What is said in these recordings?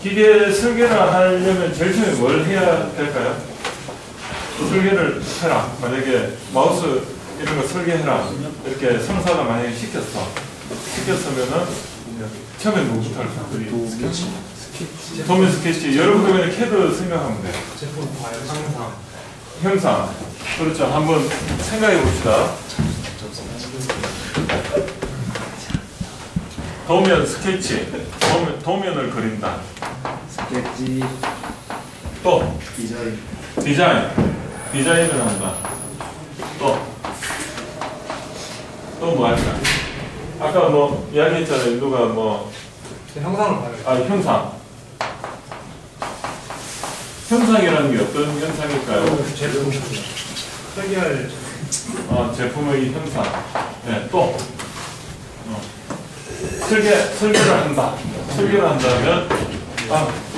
기계 설계를 하려면 제일 처음에 뭘 해야 될까요? 설계를 해라. 만약에 마우스 이런 거 설계해라. 이렇게 상사가 만약에 시켰으면은 처음에 뭐부터 할까? 도면 스케치. 여러분들 그냥 캐드 생각하면 돼요. 제품 파일 형상. 그렇죠. 한번 생각해 봅시다. 도면 스케치. 도면을 그린다. 스케치. 또 디자인. 디자인을 한다. 또 뭐 할까? 아까 뭐 이야기했잖아요. 누가 뭐 형상을 봐요. 형상. 형상이라는 게 어떤 현상일까요? 제품 설계할 제품의 형상. 네, 또 설계를 한다. 설계를 한다면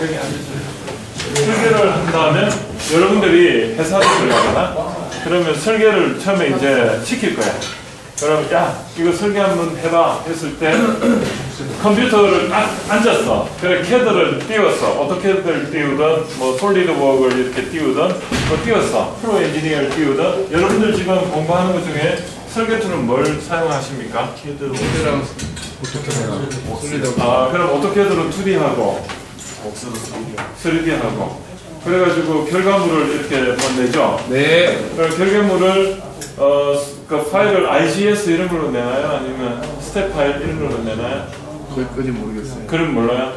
여기 앉으세요. 설계를 한다면 여러분들이 회사를 들어가잖아. 그러면 설계를 처음에 이제 시킬 거야. 그럼 야 이거 설계 한번 해봐 했을 때 컴퓨터를 딱 앉았어. 그래 캐드를 띄웠어. 오토캐드를 띄우든 뭐 솔리드워크를 이렇게 띄우든 뭐 띄웠어. 프로 엔지니어를 띄우든 여러분들 지금 공부하는 것 중에 설계 툴은 뭘 사용하십니까? 캐드랑 오토캐드. 그럼 오토캐드로 2D하고 3D하고 그래가지고 결과물을 이렇게 내죠. 네. 그럼 결과물을 그 파일을 IGS 이런 걸로 내나요? 아니면 스텝 파일 이런 걸로 내나요? 그것까지 모르겠어요. 그럼 몰라요?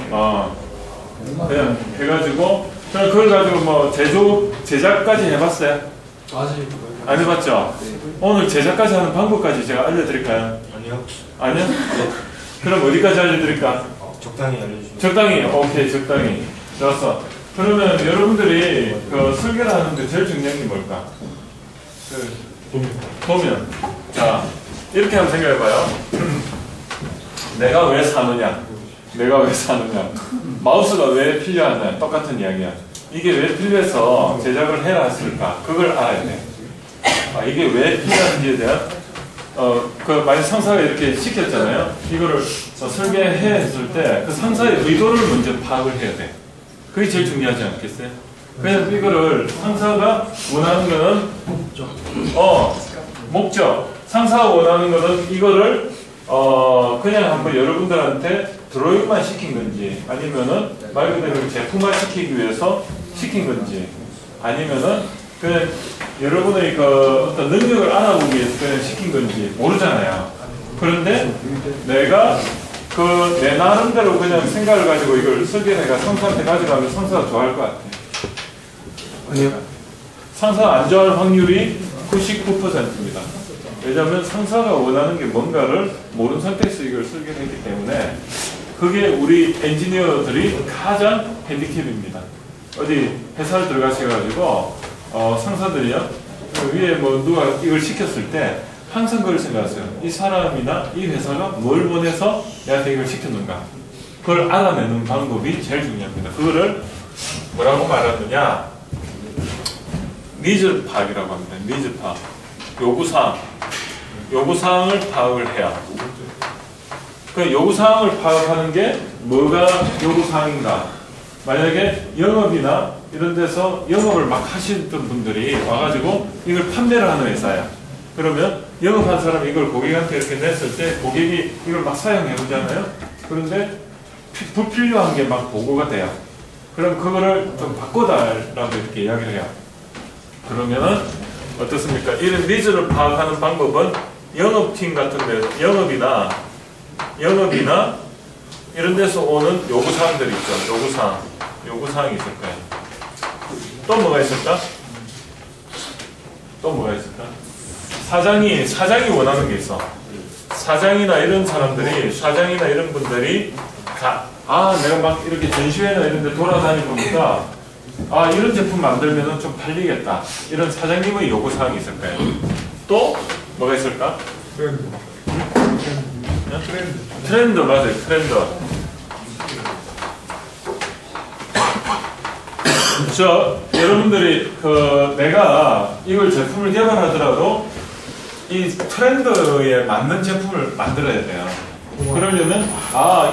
그냥 해가지고 그럼 그걸 가지고 뭐 제작까지 해봤어요? 아직 안 해봤죠? 네. 오늘 제작까지 하는 방법까지 제가 알려드릴까요? 아니요. 아니요? 그럼 어디까지 알려드릴까? 적당히 알려주세요. 적당히. 오케이, 적당히. 좋았어. 그러면 여러분들이 그 설계를 하는데 제일 중요한 게 뭘까? 도면. 자, 이렇게 한번 생각해봐요. 내가 왜 사느냐? 마우스가 왜 필요하냐? 똑같은 이야기야. 이게 왜 필요해서 제작을 해라 했을까? 그걸 알아야 돼. 이게 왜 필요한지에 대한 만약 상사가 이렇게 시켰잖아요. 이거를 설계해 했을 때 그 상사의 의도를 먼저 파악을 해야 돼. 그게 제일 중요하지 않겠어요? 그래서 이거를 상사가 원하는 거는 목적. 상사가 원하는 거는 이거를 그냥 한번 여러분들한테 드로잉만 시킨 건지 아니면은 말 그대로 제품화 시키기 위해서 시킨 건지 아니면은 그냥 여러분의 그 어떤 능력을 알아보기 위해서 그냥 시킨 건지 모르잖아요. 그런데 내가 내 나름대로 그냥 생각을 가지고 이걸 설계해가 상사한테 가져가면 상사가 좋아할 것 같아. 아니요. 상사가 안 좋아할 확률이 99%입니다. 왜냐하면 상사가 원하는 게 뭔가를 모르는 상태에서 이걸 설계를 했기 때문에 그게 우리 엔지니어들이 가장 핸디캡입니다. 어디 회사를 들어가셔가지고 상사들이요 위에 뭐 누가 이걸 시켰을 때 항상 그걸 생각하세요. 이 사람이나 이 회사가 뭘 원해서 내한테 이걸 시켰는가 그걸 알아내는 방법이 제일 중요합니다. 그거를 뭐라고 말하느냐 니즈 파악이라고 합니다. 니즈 파악. 요구사항을 파악을 해야. 그 요구사항을 파악하는 게 뭐가 요구사항인가. 만약에 영업이나 이런 데서 영업을 막 하시던 분들이 와가지고 이걸 판매를 하는 회사야. 그러면 영업한 사람이 이걸 고객한테 이렇게 냈을 때 고객이 이걸 막 사용해보잖아요. 그런데 불필요한 게 막 보고가 돼요. 그럼 그거를 좀 바꿔달라고 이렇게 이야기를 해요. 그러면은 어떻습니까? 이런 니즈를 파악하는 방법은 영업팀 같은 데 영업이나 이런 데서 오는 요구사항들이 있죠. 요구사항이 있을 거예요. 또 뭐가 있을까? 사장이 원하는 게 있어. 사장이나 이런 분들이 내가 막 이렇게 전시회나 이런 데 돌아다니니까 이런 제품 만들면 좀 팔리겠다. 이런 사장님의 요구사항이 있을 거예요. 또 뭐가 있을까? 트렌드 맞아요. 트렌드. 여러분들이 내가 이걸 제품을 개발하더라도 이 트렌드에 맞는 제품을 만들어야 돼요. 그러려면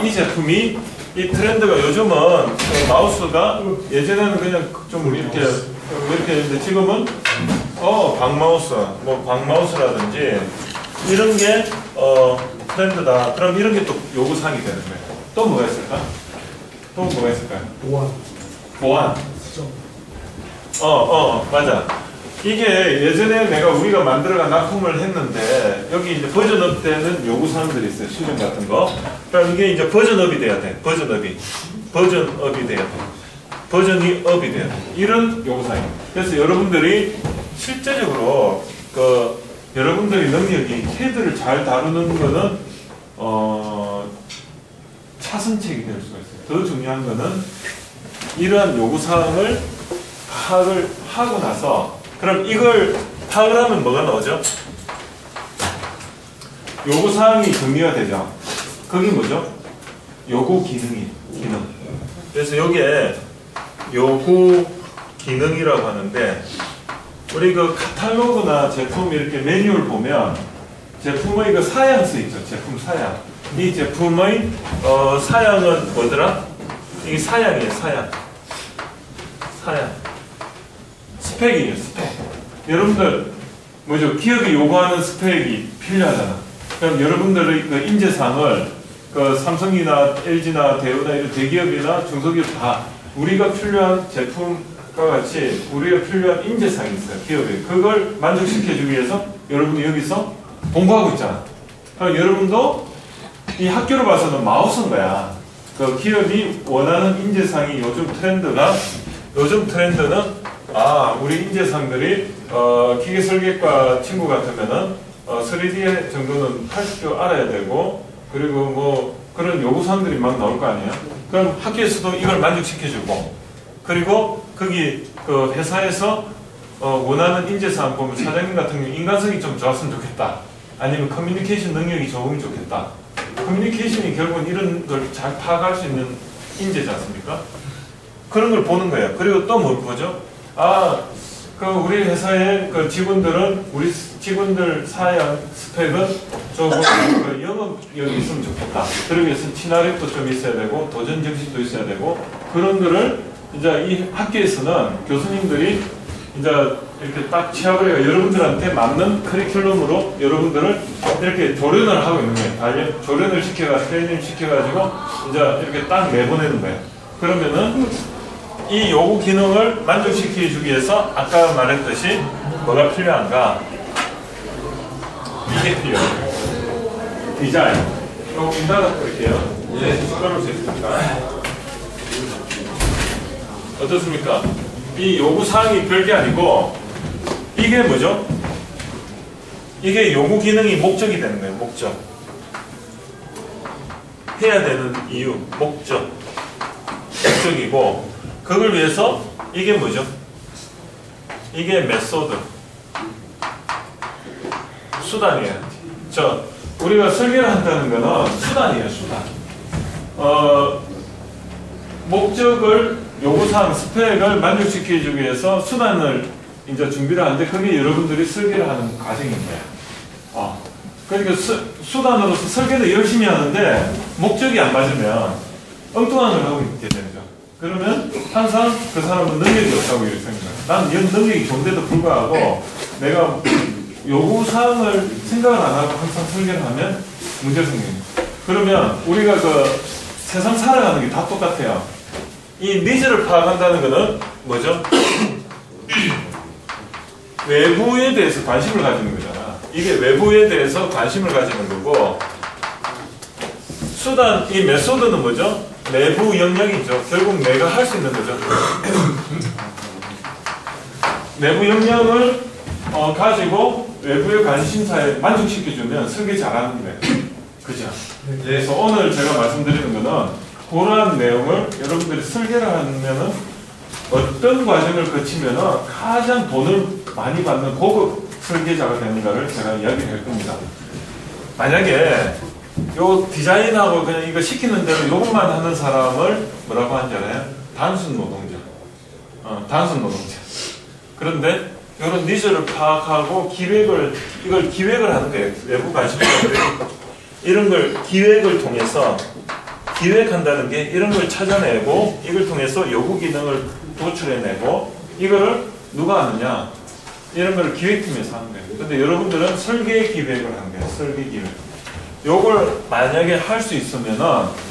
이 제품이 이 트렌드가 요즘은 그 마우스가 예전에는 그냥 좀 이렇게 했는데 지금은 광마우스 뭐 광마우스라든지 이런 게 트렌드다. 그럼 이런 게 또 요구사항이 되는 거예요. 또 뭐가 있을까? 또 뭐가 있을까요? 보안. 맞아. 이게 예전에 우리가 만들어간 납품을 했는데 여기 이제 버전업 때는 요구사항들이 있어요. 수정 같은 거. 그럼 이게 이제 버전업이 돼야 돼. 버전업이 돼야 돼. 버전이 업이 돼야 돼. 이런 요구사항이에요. 그래서 여러분들이 실제적으로 여러분들의 능력이 CAD를 잘 다루는 거는 차선책이 될 수가 있어요. 더 중요한 거는 이러한 요구사항을 파악을 하고 나서 그럼 이걸 파악을 하면 뭐가 나오죠? 요구사항이 정리가 되죠. 그게 뭐죠? 요구 기능. 그래서 여기에 요구 기능이라고 하는데 우리 그 카탈로그나 제품 이렇게 매뉴얼 보면 제품의 그 사양서 있죠. 제품 사양. 이 제품의 사양은 뭐더라? 이게 사양이에요. 사양. 스펙이에요. 스펙. 여러분들 뭐죠? 기업이 요구하는 스펙이 필요하잖아. 그럼 여러분들의 그 인재상을 그 삼성이나 LG나 대우나 이런 대기업이나 중소기업 다 우리가 필요한 제품과 같이 우리가 필요한 인재상이 있어요. 기업에. 그걸 만족시켜주기 위해서 여러분이 여기서 공부하고 있잖아. 그럼 여러분도 이 학교로 봐서는 마우스인 거야. 그 기업이 원하는 인재상이 요즘 트렌드는 우리 인재상들이 기계 설계과 친구 같으면은 3D 정도는 할 줄 알아야 되고 그리고 뭐 그런 요구사항들이 막 나올 거 아니에요. 그럼 학교에서도 이걸 만족시켜주고 그리고 거기 그 회사에서 원하는 인재상 보면 사장님 같은 경우 인간성이 좀 좋았으면 좋겠다. 아니면 커뮤니케이션 능력이 좋으면 좋겠다. 커뮤니케이션이 결국은 이런 걸 잘 파악할 수 있는 인재지 않습니까? 그런 걸 보는 거예요. 그리고 또 뭘 보죠? 우리 회사의 그 직원들은 우리 직원들 사양 스펙은 조금 영업력이 있으면 좋겠다. 그러기 위해서 친화력도 좀 있어야 되고 도전 정신도 있어야 되고 그런 거를 이제 이 학교에서는 교수님들이 이제 이렇게 딱 취합을 해서 여러분들한테 맞는 커리큘럼으로 여러분들을 이렇게 조련을 하고 있는 거예요. 조련을 트레이닝 시켜가지고 이제 이렇게 딱 내보내는 거예요. 그러면은 이 요구 기능을 만족시켜주기 위해서 아까 말했듯이 뭐가 필요한가? 이게 필요해요. 디자인. 이거 문 닫아드릴게요. 꺼놓을 수 있습니까? 어떻습니까? 이 요구사항이 별게 아니고 이게 뭐죠? 이게 요구 기능이 목적이 되는 거예요. 목적. 해야 되는 이유, 목적이고 그걸 위해서 이게 뭐죠? 이게 메소드. 수단이에요. 우리가 설계를 한다는 거는 수단이에요. 수단. 목적을 요구사항, 스펙을 만족시켜주기 위해서 수단을 이제 준비를 하는데 그게 여러분들이 설계를 하는 과정인 거예요. 그러니까 수단으로서 설계도 열심히 하는데 목적이 안 맞으면 엉뚱한 걸 하고 있게 되죠. 그러면 항상 그 사람은 능력이 없다고 이렇게 생각해요. 난 능력이 좋은데도 불구하고 내가 요구사항을 생각을 안 하고 항상 설계를 하면 문제가 생겨요. 그러면 우리가 그 세상 살아가는 게 다 똑같아요. 이 니즈를 파악한다는 것은 뭐죠? 외부에 대해서 관심을 가지는 거잖아. 이게 외부에 대해서 관심을 가지는 거고 수단, 이 메소드는 뭐죠? 내부 영역이죠. 결국 내가 할 수 있는 거죠. 내부 영역을 가지고 외부의 관심사에 만족시켜주면 설계 잘하는 거예요. 그죠? 그래서 오늘 제가 말씀드리는 거는 그러한 내용을 여러분들이 설계를 하면은 어떤 과정을 거치면은 가장 돈을 많이 받는 고급 설계자가 되는가를 제가 이야기를 할 겁니다. 만약에 요 디자인하고 그냥 이거 시키는 대로 요것만 하는 사람을 뭐라고 하잖아요? 단순 노동자. 단순 노동자. 그런데 이런 니즈를 파악하고 이걸 기획을 하는 거예요. 외부 관심사들이 이런 걸 기획을 통해서 기획한다는 게 이런 걸 찾아내고 이걸 통해서 요구 기능을 도출해내고 이거를 누가 하느냐? 이런 걸 기획팀에서 하는 거예요. 근데 여러분들은 설계 기획을 하는 거예요. 설계 기획. 요걸 만약에 할 수 있으면은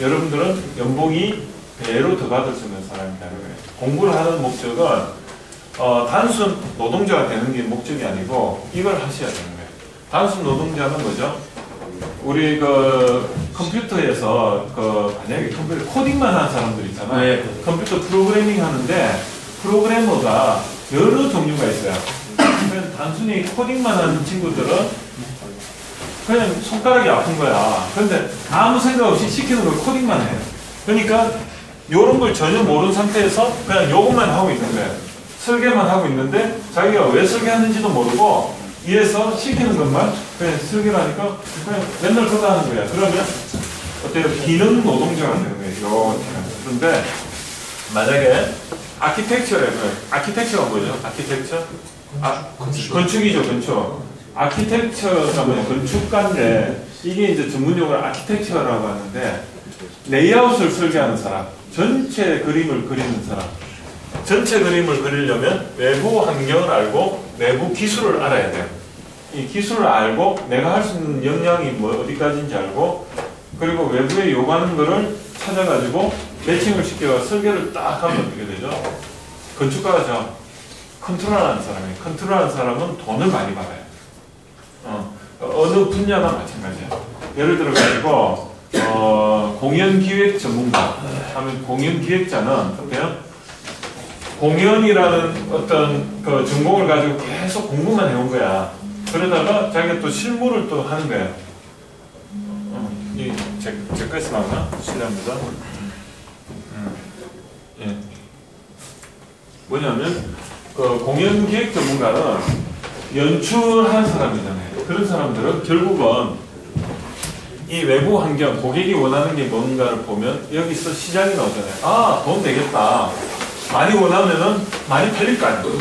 여러분들은 연봉이 배로 더 받을 수 있는 사람이 되는 거예요. 공부를 하는 목적은 단순 노동자가 되는 게 목적이 아니고 이걸 하셔야 되는 거예요. 단순 노동자는 뭐죠? 우리 그 컴퓨터에서 만약에 컴퓨터 코딩만 하는 사람들 있잖아요. 네. 컴퓨터 프로그래밍 하는데 프로그래머가 여러 종류가 있어요. 그냥 단순히 코딩만 하는 친구들은 그냥 손가락이 아픈 거야. 근데 아무 생각 없이 시키는 걸 코딩만 해. 그러니까 이런 걸 전혀 모르는 상태에서 그냥 요것만 하고 있는 거예요. 설계만 하고 있는데 자기가 왜 설계하는지도 모르고 위에서 시키는 것만 그냥 설계를 하니까 그냥 맨날 그거 하는 거야. 그러면 어때요? 기능 노동자가 되는 거예요. 이렇게. 그런데 만약에 아키텍처가 뭐죠? 아키텍처? 건축이죠, 건축. 아키텍처가 뭐냐? 건축가인데 이게 이제 전문용어로 아키텍처라고 하는데 레이아웃을 설계하는 사람, 전체 그림을 그리는 사람. 전체 그림을 그리려면 외부 환경을 알고 내부 기술을 알아야 돼요. 이 기술을 알고 내가 할 수 있는 역량이 뭐 어디까지인지 알고 그리고 외부에 요구하는 거를 찾아가지고 매칭을 시켜서 설계를 딱 하면 어떻게 되죠? 건축가가 컨트롤하는 사람이에요. 컨트롤하는 사람은 돈을 많이 받아요. 어느 분야나 마찬가지예요. 예를 들어 가지고 공연기획 전문가 하면 공연기획자는 어때요? 공연이라는 어떤 그 전공을 가지고 계속 공부만 해온 거야. 그러다가 자기가 또 실무를 또 하는 거야. 제 거에서 나오나? 실례합니다. 예. 뭐냐면 그 공연기획 전문가는 연출한 사람이잖아요. 그런 사람들은 결국은 이 외부 환경, 고객이 원하는 게 뭔가를 보면 여기서 시장이 나오잖아요. 아, 돈 되겠다. 많이 원하면은 많이 팔릴 거 아니에요.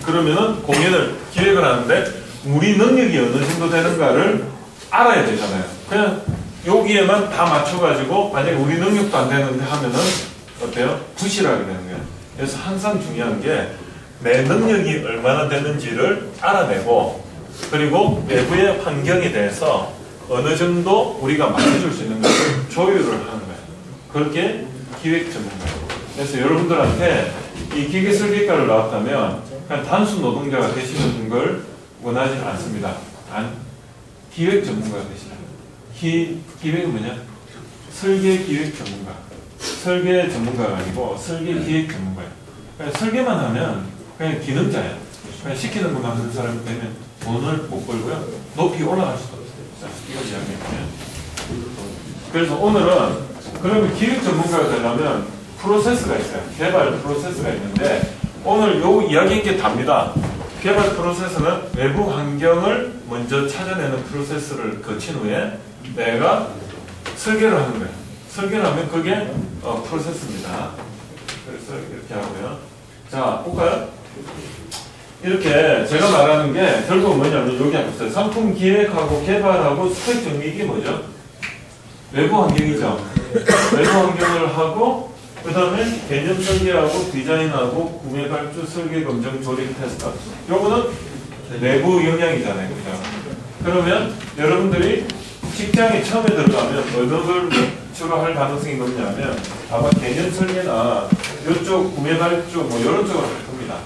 그러면은 공연을 기획을 하는데 우리 능력이 어느 정도 되는가를 알아야 되잖아요. 그냥 여기에만 다 맞춰가지고 만약에 우리 능력도 안 되는데 하면은 어때요? 부실하게 되는 거예요. 그래서 항상 중요한 게 내 능력이 얼마나 되는지를 알아내고 그리고 외부의 환경에 대해서 어느 정도 우리가 맞춰줄 수 있는 것을 조율을 하는 거예요. 그렇게 기획 전문가예요. 그래서 여러분들한테 이 기계 설계과를 나왔다면 그냥 단순 노동자가 되시는 걸 원하지 않습니다. 기획 전문가가 되시는 기획은 뭐냐? 설계 기획 전문가. 설계 전문가가 아니고 설계 기획 전문가예요. 그냥 설계만 하면 그냥 기능자예요. 그냥 시키는 것만 하는 사람이 되면 돈을 못 벌고요. 높이 올라갈 수도 없어요. 이걸 이야기하면. 그래서 오늘은 그러면 기획 전문가가 되려면 프로세스가 있어요. 개발 프로세스가 있는데 오늘 요 이야기인 게 답니다. 개발 프로세스는 외부 환경을 먼저 찾아내는 프로세스를 거친 후에 내가 설계를 하는 거예요. 설계를 하면 그게 프로세스입니다. 그래서 이렇게 하고요. 자, 볼까요? 이렇게 제가 말하는 게 결국 뭐냐면 여기 앞에 있어요. 상품 기획하고 개발하고 스펙 정리 이게 뭐죠? 외부 환경이죠. 외부 환경을 하고 그 다음에 개념 설계하고 디자인하고 구매 발주 설계 검증 조립 테스트 요거는 내부 역량이잖아요. 그죠? 그러면 여러분들이 직장에 처음에 들어가면 어느 걸 주로 할 가능성이 높냐면 아마 개념 설계나 이쪽 구매 발주 뭐 이런 쪽을 할 겁니다.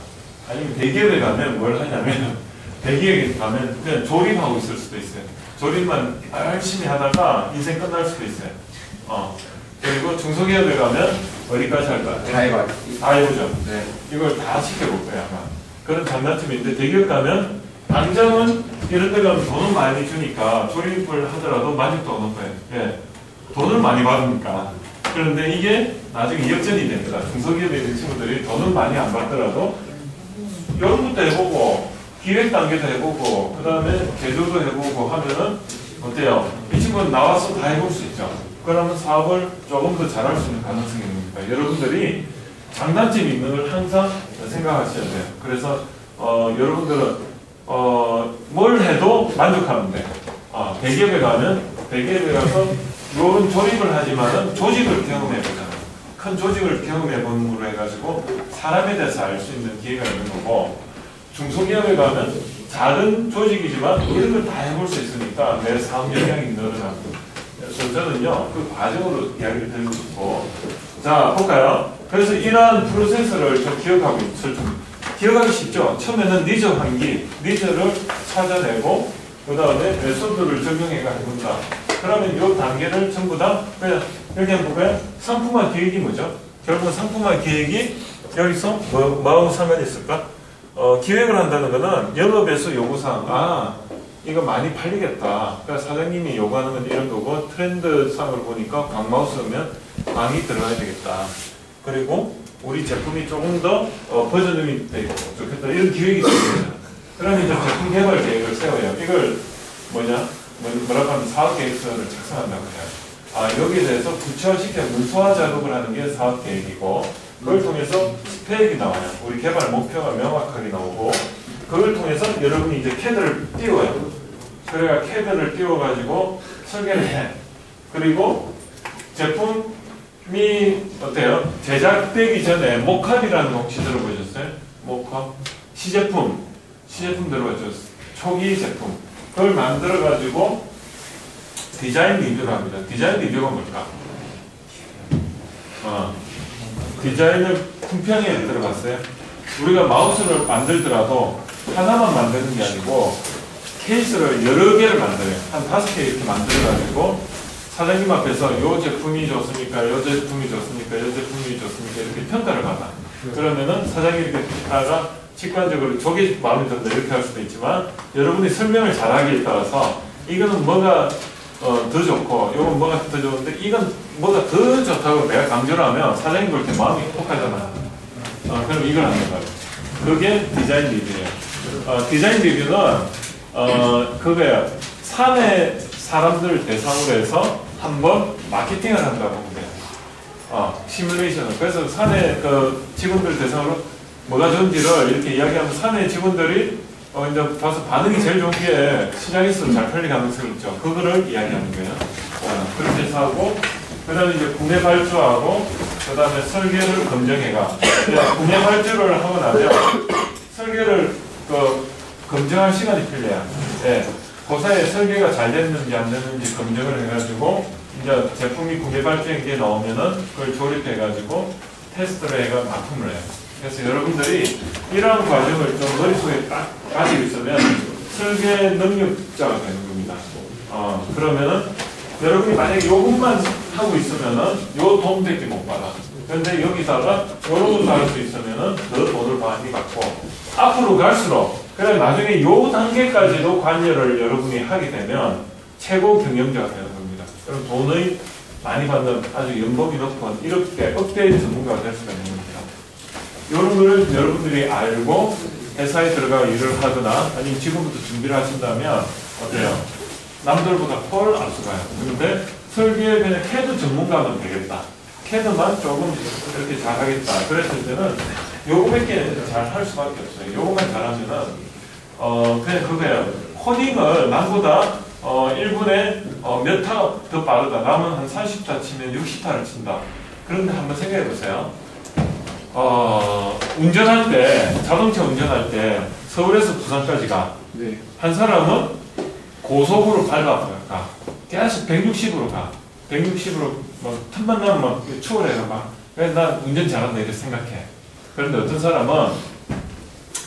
아니면 대기업에 가면 뭘 하냐면 대기업에 가면 그냥 조립하고 있을 수도 있어요. 조립만 열심히 하다가 인생 끝날 수도 있어요. 그리고 중소기업에 가면 어디까지 할까? 다 해봐요. 다 해보죠. 네. 이걸 다 시켜볼 거예요 아마. 그런 장단점인데 대기업 가면 당장은 이런 데 가면 돈을 많이 주니까 조립을 하더라도 만족도가 높아요. 예. 돈을 많이 받으니까. 그런데 이게 나중에 역전이 됩니다. 중소기업에 있는 친구들이 돈을 많이 안 받더라도 이런 것도 해보고 기획 단계도 해보고 그 다음에 제조도 해보고 하면은 어때요? 이 친구는 나와서 다 해볼 수 있죠. 그러면 사업을 조금 더 잘할 수 있는 가능성이 있습니다. 여러분들이 장단점이 있는 걸 항상 생각하셔야 돼요. 그래서 여러분들은 뭘 해도 만족하는데 대기업에 가면 대기업이라서 요런 조립을 하지만은 조직을 경험해 보잖아요. 큰 조직을 경험해 보는 해가지고 사람에 대해서 알 수 있는 기회가 있는 거고, 중소기업에 가면 작은 조직이지만 이런 걸 다 해볼 수 있으니까 내 사업 역량이 늘어나고. 그래서 저는요 그 과정으로 이야기를 드리고 싶고, 자 볼까요? 그래서 이러한 프로세스를 좀 기억하기 쉽죠. 처음에는 니즈 환기, 니즈를 찾아내고 그 다음에 메소드를 적용해가 해본다. 그러면 이 단계를 전부 다 그냥 여기 한번 볼까요? 상품화 기획이 뭐죠? 결국은 상품화 기획이 여기서 뭐하고 상관이 있을까? 기획을 한다는 거는 영업에서 요구사항, 이거 많이 팔리겠다. 그러니까 사장님이 요구하는 건 이런 거고, 트렌드상으로 보니까 광마우스면 광이 들어가야 되겠다. 그리고 우리 제품이 조금 더 버전이 되고 좋겠다. 이런 기획이 있습니다. 그러면 이제 제품 개발 계획을 세워요. 이걸 뭐라고 하면 사업 계획서를 작성한다고 해요. 여기에 대해서 구체화시켜 문서화 작업을 하는 게 사업 계획이고, 그걸 통해서 스펙이 나와요. 우리 개발 목표가 명확하게 나오고, 그걸 통해서 여러분이 이제 CAD를 띄워요. 그래야 CAD를 띄워가지고 설계를 해. 그리고 제품이 어때요? 제작되기 전에 모캅이라는 거 혹시 들어보셨어요? 모캅? 시제품 들어봤죠? 초기 제품. 그걸 만들어가지고 디자인 리뷰를 합니다. 디자인 리뷰가 뭘까? 디자인을 품평에 들어갔어요. 우리가 마우스를 만들더라도 하나만 만드는 게 아니고 케이스를 여러 개를 만들어요. 한 5개 이렇게 만들어가지고 사장님 앞에서 요 제품이 좋습니까? 요 제품이 좋습니까? 요 제품이 좋습니까? 이렇게 평가를 받아. 그러면은 사장님이 이렇게 하다가 직관적으로 저게 마음에 든다 이렇게 할 수도 있지만, 여러분이 설명을 잘하기에 따라서 이거는 뭐가 더 좋고 이건 뭐가 더 좋은데 이건 뭐가 더 좋다고 내가 강조를 하면 사장님 볼 때 마음이 혹하잖아요. 그럼 이걸 하는 거예요. 그게 디자인 리뷰예요. 디자인 리뷰는 그거야. 사내 사람들 대상으로 해서 한번 마케팅을 한다고 보면 돼요. 시뮬레이션을. 그래서 사내 그 직원들 대상으로 뭐가 좋은지를 이렇게 이야기하면 사내 직원들이 이제 봐서 반응이 제일 좋은 게 시장에서 잘 팔릴 가능성이 있죠. 그거를 이야기하는 거예요. 그렇게 해서 하고, 그 다음에 이제 구매 발주하고, 그 다음에 설계를 검증해가. 구매 발주를 하고 나면 설계를 검증할 시간이 필요해요. 네. 그 사이에 설계가 잘 됐는지 안 됐는지 검증을 해가지고, 이제 제품이 구매 발주인 게 나오면은 그걸 조립해가지고 테스트를 해가 납품을 해요. 그래서 여러분들이 이러한 과정을 좀 머릿속에 딱 가지고 있으면 설계 능력자가 되는 겁니다. 그러면은 여러분이 만약에 요것만 하고 있으면은 요 돈밖에 못 받아. 근데 여기다가 요런 거 할 수 있으면은 더 돈을 많이 받고, 앞으로 갈수록 그래 나중에 요 단계까지도 관여를 여러분이 하게 되면 최고 경영자가 되는 겁니다. 그럼 돈을 많이 받는 아주 연봉이 높은 이렇게 억대의 전문가가 될 수가 있는 겁니다. 이런 걸 여러분들이 알고 회사에 들어가 일을 하거나 아니면 지금부터 준비를 하신다면 어때요? 남들보다 훨 앞서가요. 그런데 설계에 그냥 CAD 전문가면 되겠다. CAD만 조금 이렇게 잘하겠다. 그랬을 때는 요거밖에 잘 할 수밖에 없어요. 요거만 잘하면은 그냥 그거예요. 코딩을 남보다 1분에 몇 타 더 빠르다. 남은 한 30타 치면 60타를 친다. 그런데 한번 생각해 보세요. 운전할 때, 자동차 운전할 때 서울에서 부산까지 가. 네. 한 사람은 고속으로 밟아가. 계속 160으로 가. 160으로 막 틈만 나면 막 추월해가 막. 그래서 난 운전 잘한다 이렇게 생각해. 그런데 어떤 사람은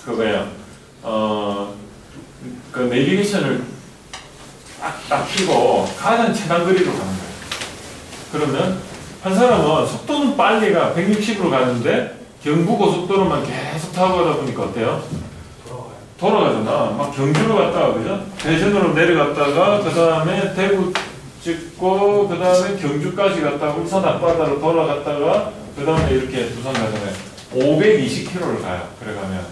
그거예요. 그 내비게이션을 딱 켜고 가장 최단 거리로 가는 거예요. 그러면 한 사람은 속도는 빨리가 160으로 가는데 경부고속도로만 계속 타고 가다 보니까 어때요? 돌아가잖아. 막 경주로 갔다가 그죠? 대전으로 내려갔다가 그 다음에 대구 찍고 그 다음에 경주까지 갔다가 울산 앞바다로 돌아갔다가 그 다음에 이렇게 부산 가잖아요. 520km를 가요. 그래 가면.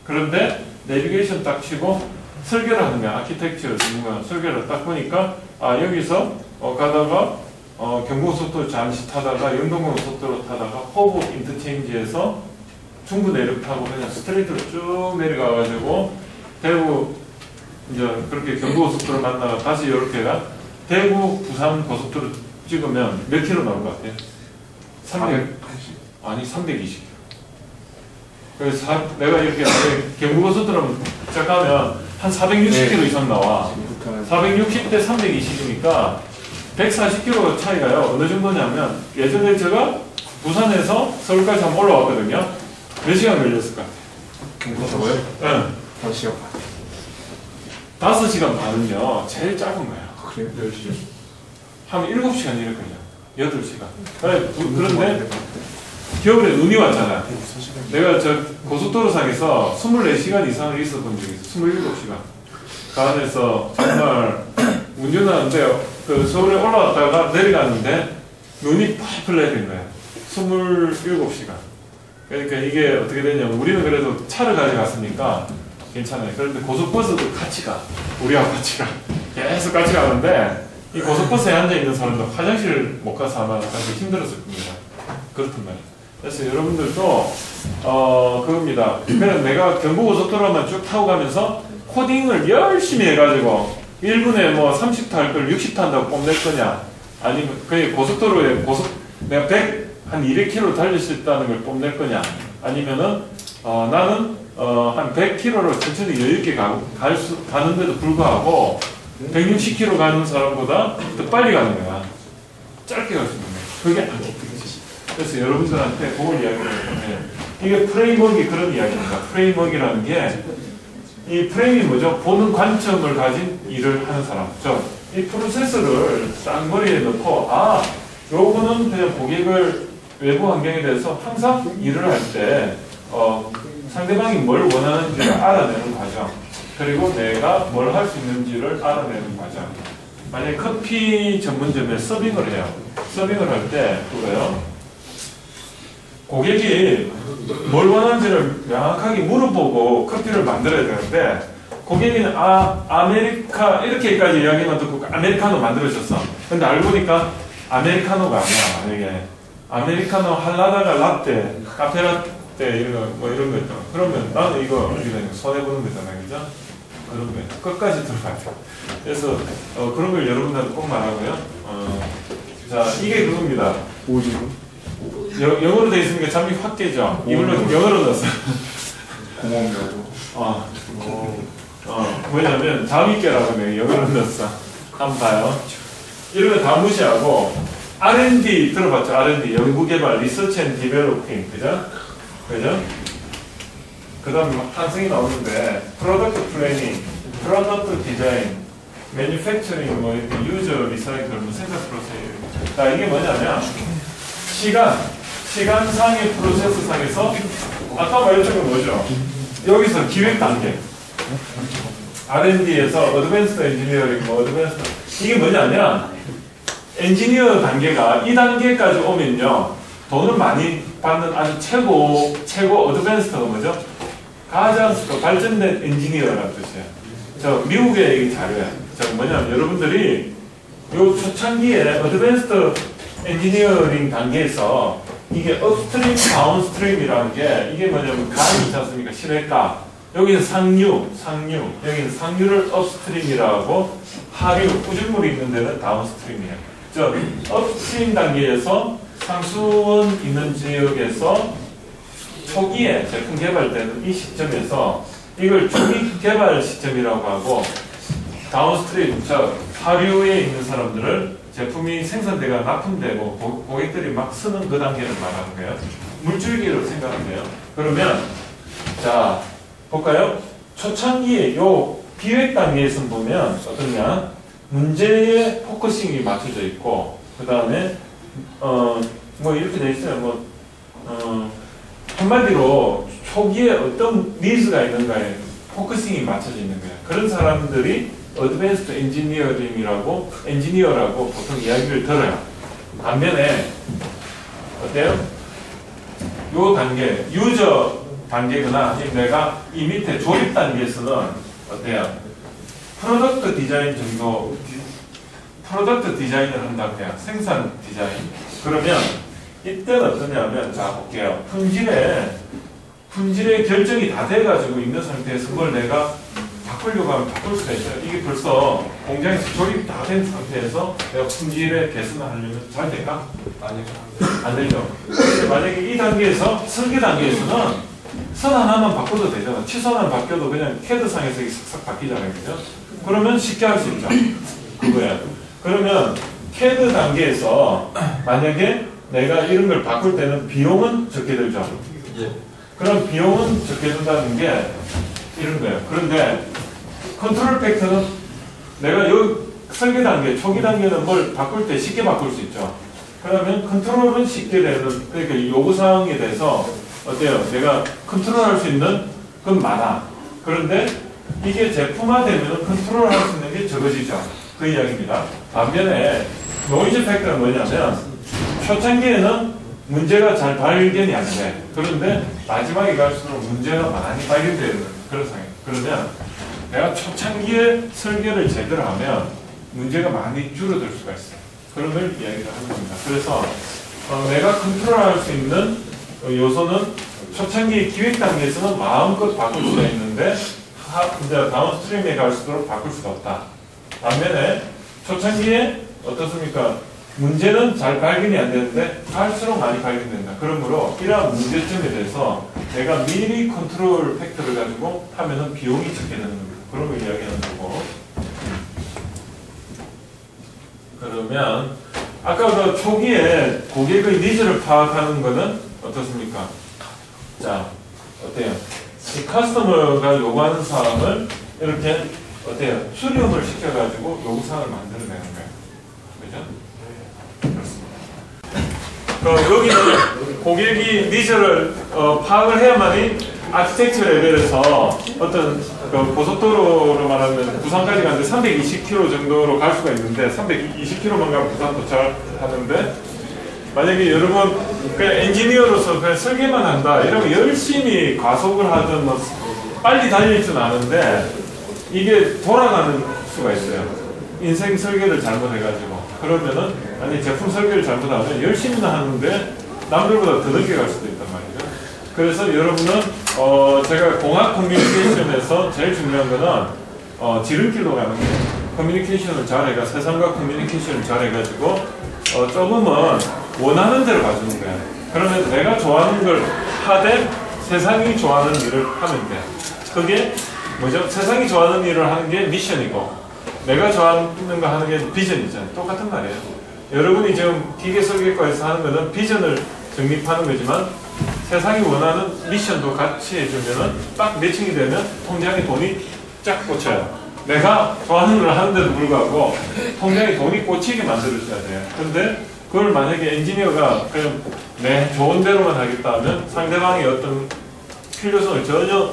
그런데 내비게이션 딱 치고 설계를 하는 거야. 아키텍처 전문가 설계를 딱 보니까 여기서 가다가 경부고속도로 잠시 타다가 영동고속도로 타다가 호북 인터체인지에서 중부 내륙 타고 그냥 스트레이트로 쭉 내려가가지고 대구 이제 그렇게 경부고속도로 만나가 다시 이렇게가 대구 부산 고속도로 찍으면 몇 킬로 나올 것 같아요? 480. 아니 320. 그래서 내가 이렇게 경부고속도로 시작하면 한 460km 이상 나와. 460대 320이니까 140km 차이가요. 어느 정도냐면 예전에 제가 부산에서 서울까지 한번 올라왔거든요. 몇 시간 걸렸을 것 같아요? 경부고속도로요? 응. 5시간 반. 5시간 반은요 제일 작은 거예요. 그래요? 10시. 한 7시간 이렇게 걸려. 8시간. 그런데 겨울에 눈이 왔잖아. 내가 저 고속도로상에서 24시간 이상을 있어 본 적이 있어. 27시간. 그 안에서 정말 운전하는데 그 서울에 올라왔다가 내려갔는데 눈이 펄펄 내린 거야. 27시간. 그러니까 이게 어떻게 되냐면 우리는 그래도 차를 가져갔으니까 괜찮아요. 그런데 고속버스도 같이 가. 우리하고 같이 가. 계속 같이 가는데 이 고속버스에 앉아있는 사람도 화장실 못 가서 아마 사실 힘들었을 겁니다. 그렇단 말이에요. 그래서 여러분들도 그겁니다. 그래서 내가 경부고속도로만 쭉 타고 가면서 코딩을 열심히 해가지고 1분에 뭐 30타 할 걸 60타 한다고 뽐낼 거냐, 아니면 그게 고속도로에 내가 한 200km 달릴 수 있다는 걸 뽐낼 거냐, 아니면은 나는 한 100km로 천천히 여유있게 가는데도 불구하고 160km 가는 사람보다 더 빨리 가는 거야. 짧게 갈 수 있는 거야. 그게 아키텍처지. 그래서 여러분들한테 그걸 이야기를 해요. 이게 프레임워크이 그런 이야기입니다. 프레임워크이라는 게 이 프레임이 뭐죠? 보는 관점을 가진 일을 하는 사람. 이 프로세서를 쌍머리에 넣고 요거는 그냥 고객을 외부 환경에 대해서 항상 일을 할 때 상대방이 뭘 원하는지를 알아내는 과정, 그리고 내가 뭘 할 수 있는지를 알아내는 과정. 만약에 커피 전문점에 서빙을 해요. 서빙을 할 때 그거요. 고객이 뭘 원하는지를 명확하게 물어보고 커피를 만들어야 되는데 고객은 아메리카 이렇게까지 이야기만 듣고 아메리카노 만들어줬어. 근데 알고 보니까 아메리카노가 아니야. 만약에 아메리카노 할라다가 라떼, 카페라떼 이런 거 있다. 그러면 나는 이거 어떻게 되냐, 손해보는 거잖아, 그죠? 그런 거예요. 끝까지 들어가야 돼. 그래서 그런 걸 여러분들한테 꼭 말하고요. 자, 이게 그겁니다. 오지로? 영어로 되어 있으니까 잠이 확 깨죠. 이걸로 영어로 넣었어. 공업이라고. 뭐냐면 잠이 깨라고 내가 영어로 넣었어. 한번 봐요. 이런 거 다 무시하고 R&D 들어봤죠? R&D 연구개발, 리서치 앤 디벨로핑, 그죠? 그죠? 그 다음에 막 탄생이 나오는데 프로덕트 플래닝, 프로덕트 디자인, 매니팩처링, 뭐 이렇게 유저 리사이클, 뭐 생산 프로세스. 자, 이게 뭐냐면 시간상의 프로세스상에서 아까 말했던 건 뭐죠? 여기서 기획 단계, R&D에서 어드밴스드 엔지니어링, 뭐 어드밴스드, 이게 뭐냐면 엔지니어 단계가 이 단계까지 오면요 돈을 많이 받는 아주 최고 어드밴스드가 뭐죠? 가장 발전된 엔지니어라는 뜻이에요. 저 미국의 이 자료야. 저 뭐냐면 여러분들이 요 초창기에 어드밴스드 엔지니어링 단계에서 이게 업스트림, 다운스트림이라는 게 이게 뭐냐면 간이 있지 않습니까? 실외가. 여기는 상류, 여기는 상류를 업스트림이라고, 하류, 꾸준물이 있는 데는 다운스트림이에요. 저 업스트림 단계에서 상수원 있는 지역에서 초기에 제품 개발되는 이 시점에서 이걸 초기 개발 시점이라고 하고, 다운스트림, 저 하류에 있는 사람들을 제품이 생산되가 납품되고 고객들이 막 쓰는 그 단계를 말하는 거예요. 물줄기로 생각하면 돼요. 그러면 자 볼까요? 초창기에 요 기획 단계에서 보면 어떠냐, 문제에 포커싱이 맞춰져 있고, 그 다음에 뭐 이렇게 돼 있어요. 한마디로 초기에 어떤 니즈가 있는가에 포커싱이 맞춰져 있는 거예요. 그런 사람들이 어드밴스드 엔지니어라고 보통 이야기를 들어요. 반면에 어때요? 요 단계, 유저 단계거나 내가 이 밑에 조립 단계에서는 어때요? 프로덕트 디자인 정도, 프로덕트 디자인을 한다고 해요. 생산 디자인. 그러면 이때는 어떠냐면, 자 볼게요. 품질의 결정이 다 돼가지고 있는 상태에서 그걸 내가 바꾸려고 하면 바꿀 수가 있어요. 이게 벌써 공장에서 조립이 다 된 상태에서 내가 품질의 개선을 하려면 잘 될까? 안 되죠. 근데 만약에 이 단계에서 설계 단계에서는 선 하나만 바꿔도 되잖아. 치선만 바뀌어도 그냥 캐드상에서 싹싹 바뀌잖아요. 그죠? 그러면 쉽게 할 수 있죠. 그거야. 그러면 캐드 단계에서 만약에 내가 이런 걸 바꿀 때는 비용은 적게 들죠. 예. 그럼 비용은 적게 든다는 게 이런 거예요. 그런데 컨트롤 팩터는 내가 요 설계 단계, 초기 단계는 뭘 바꿀 때 쉽게 바꿀 수 있죠. 그러면 컨트롤은 쉽게 되는, 그러니까 요구사항에 대해서 어때요? 내가 컨트롤할 수 있는 건 많아. 그런데 이게 제품화되면 컨트롤할 수 있는 게 적어지죠. 그 이야기입니다. 반면에 노이즈 팩터는 뭐냐면 초창기에는 문제가 잘 발견이 안 돼. 그런데 마지막에 갈수록 문제가 많이 발견되는 그런 상황이에요. 그러면 내가 초창기에 설계를 제대로 하면 문제가 많이 줄어들 수가 있어요. 그런 걸 이야기를 하는 겁니다. 그래서 내가 컨트롤할 수 있는 요소는 초창기 기획 단계에서는 마음껏 바꿀 수가 있는데 이제 다운스트림에 갈수록 바꿀 수가 없다. 반면에 초창기에 어떻습니까? 문제는 잘 발견이 안 되는데 갈수록 많이 발견된다. 그러므로 이러한 문제점에 대해서 내가 미리 컨트롤 팩터를 가지고 하면은 비용이 적게 되는 겁니다. 그런 걸 이야기하는 거고. 그러면 아까 그 초기에 고객의 니즈를 파악하는 거는 어떻습니까? 자, 어때요? 이 커스터머가 요구하는 사항을 이렇게 어때요? 수렴을 시켜가지고 요구사항을 만들어내는 거예요. 그죠? 그렇습니다. 여기는 고객이 니즈를 파악을 해야만이 아키텍처 레벨에서 어떤 그 고속도로로 말하면 부산까지 가는데 320km 정도로 갈 수가 있는데 320km만 가면 부산 도착하는데 만약에 여러분 그냥 엔지니어로서 그냥 설계만 한다 이러면 열심히 과속을 하든 뭐 빨리 달릴 줄 아는데 이게 돌아가는 수가 있어요. 인생 설계를 잘못해가지고 그러면은 아니 제품 설계를 잘못하면 열심히는 하는데 남들보다 더 늦게 갈 수도 있단 말이죠. 그래서 여러분은 제가 공학 커뮤니케이션에서 제일 중요한 거는 지름길로 가는 거예요. 커뮤니케이션을 잘해가 세상과 커뮤니케이션을 잘해가지고 조금은 원하는 대로 가주는 거야. 그러면 내가 좋아하는 걸 하되 세상이 좋아하는 일을 하면 돼. 그게 뭐죠? 세상이 좋아하는 일을 하는 게 미션이고 내가 좋아하는 거 하는 게 비전이잖아요. 똑같은 말이에요. 여러분이 지금 기계 설계과에서 하는 거는 비전을 정립하는 거지만 세상이 원하는 미션도 같이 해주면은 딱 매칭이 되면 통장에 돈이 쫙 꽂혀요. 내가 좋아하는 걸 하는데도 불구하고 통장에 돈이 꽂히게 만들어줘야 돼요. 근데 그걸 만약에 엔지니어가 그냥 내 좋은 대로만 하겠다 하면 상대방의 어떤 필요성을 전혀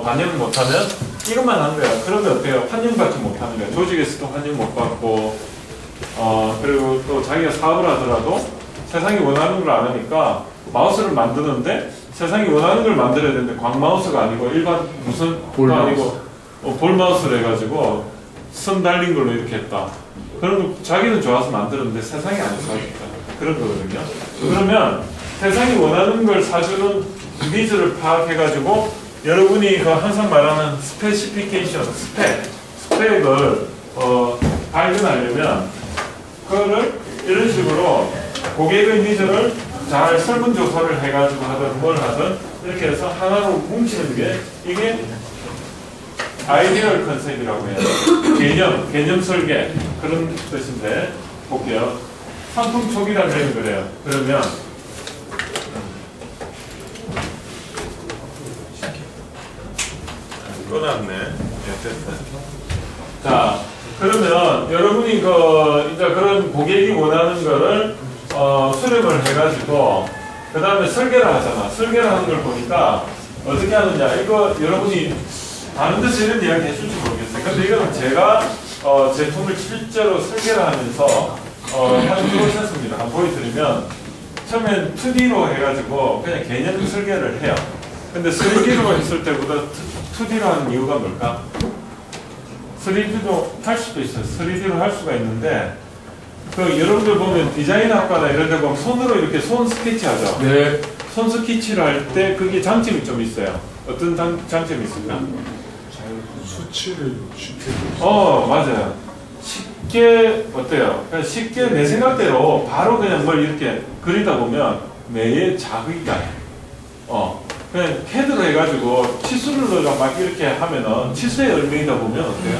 반영을 못하면 이것만 하는 거야. 그러면 어때요? 환영받지 못하는 거야. 조직에서도 환영 못 받고 그리고 또 자기가 사업을 하더라도 세상이 원하는 걸 안 하니까 마우스를 만드는데 세상이 원하는 걸 만들어야 되는데 광마우스가 아니고 일반 무슨 아니고 볼 마우스를 해가지고 선 달린 걸로 이렇게 했다. 그러면 자기는 좋아서 만드는데 세상이 안 좋아서 그런 거거든요. 그러면 세상이 원하는 걸 사주는 니즈를 파악해가지고 여러분이 그 항상 말하는 스페시피케이션, 스펙을 발견하려면 그거를 이런 식으로 고객의 니즈를 잘 설문조사를 해가지고 하든 뭘 하든 이렇게 해서 하나로 뭉치는 게 이게 아이디얼 컨셉이라고 해요. 개념 설계 그런 뜻인데 볼게요. 상품 초기 단계는 그래요. 그러면 꺼놨네. 됐어요. 자, 그러면 여러분이 이제 그런 고객이 원하는 거를 수렴을 해가지고 그 다음에 설계를 하잖아. 설계를 하는 걸 보니까 어떻게 하느냐. 이거 여러분이 다른 데서 이런 이야기 해줄지 모르겠어요. 근데 이거는 제가 제품을 실제로 설계를 하면서 한 프로세스입니다. 한번 보여드리면 처음엔 2D로 해가지고 그냥 개념 설계를 해요. 근데 3D로 했을 때보다 2D로 하는 이유가 뭘까? 3D로 할 수도 있어요. 3D로 할 수가 있는데 그 여러분들 보면 디자인 학과나 이런 데 보면 손으로 이렇게 손 스케치 하죠. 네. 손 스케치를 할 때 그게 장점이 좀 있어요. 어떤 장점이 있을까? 수치를 쉽게 맞아요. 쉽게 어때요? 그냥 쉽게 내 생각대로 바로 그냥 뭘 이렇게 그리다 보면 뇌에 자극이 가요. 그냥 캐드로 해가지고 치수를로가 막 이렇게 하면은 치수에 얽매이다 보면 어때요?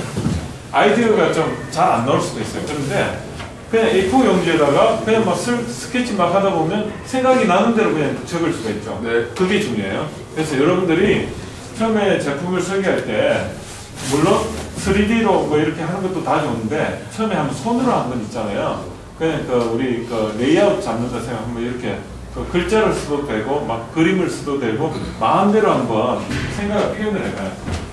아이디어가 좀 잘 안 나올 수도 있어요. 그런데 그냥 A4 용지에다가 그냥 막 스케치 막 하다 보면 생각이 나는 대로 그냥 적을 수가 있죠. 네. 그게 중요해요. 그래서 여러분들이 처음에 제품을 설계할 때 물론 3D로 뭐 이렇게 하는 것도 다 좋은데 처음에 한번 손으로 한번 있잖아요. 그냥 우리 레이아웃 잡는다 생각하면 이렇게 글자를 써도 되고 막 그림을 써도 되고 마음대로 한번 생각을 표현을 해봐요.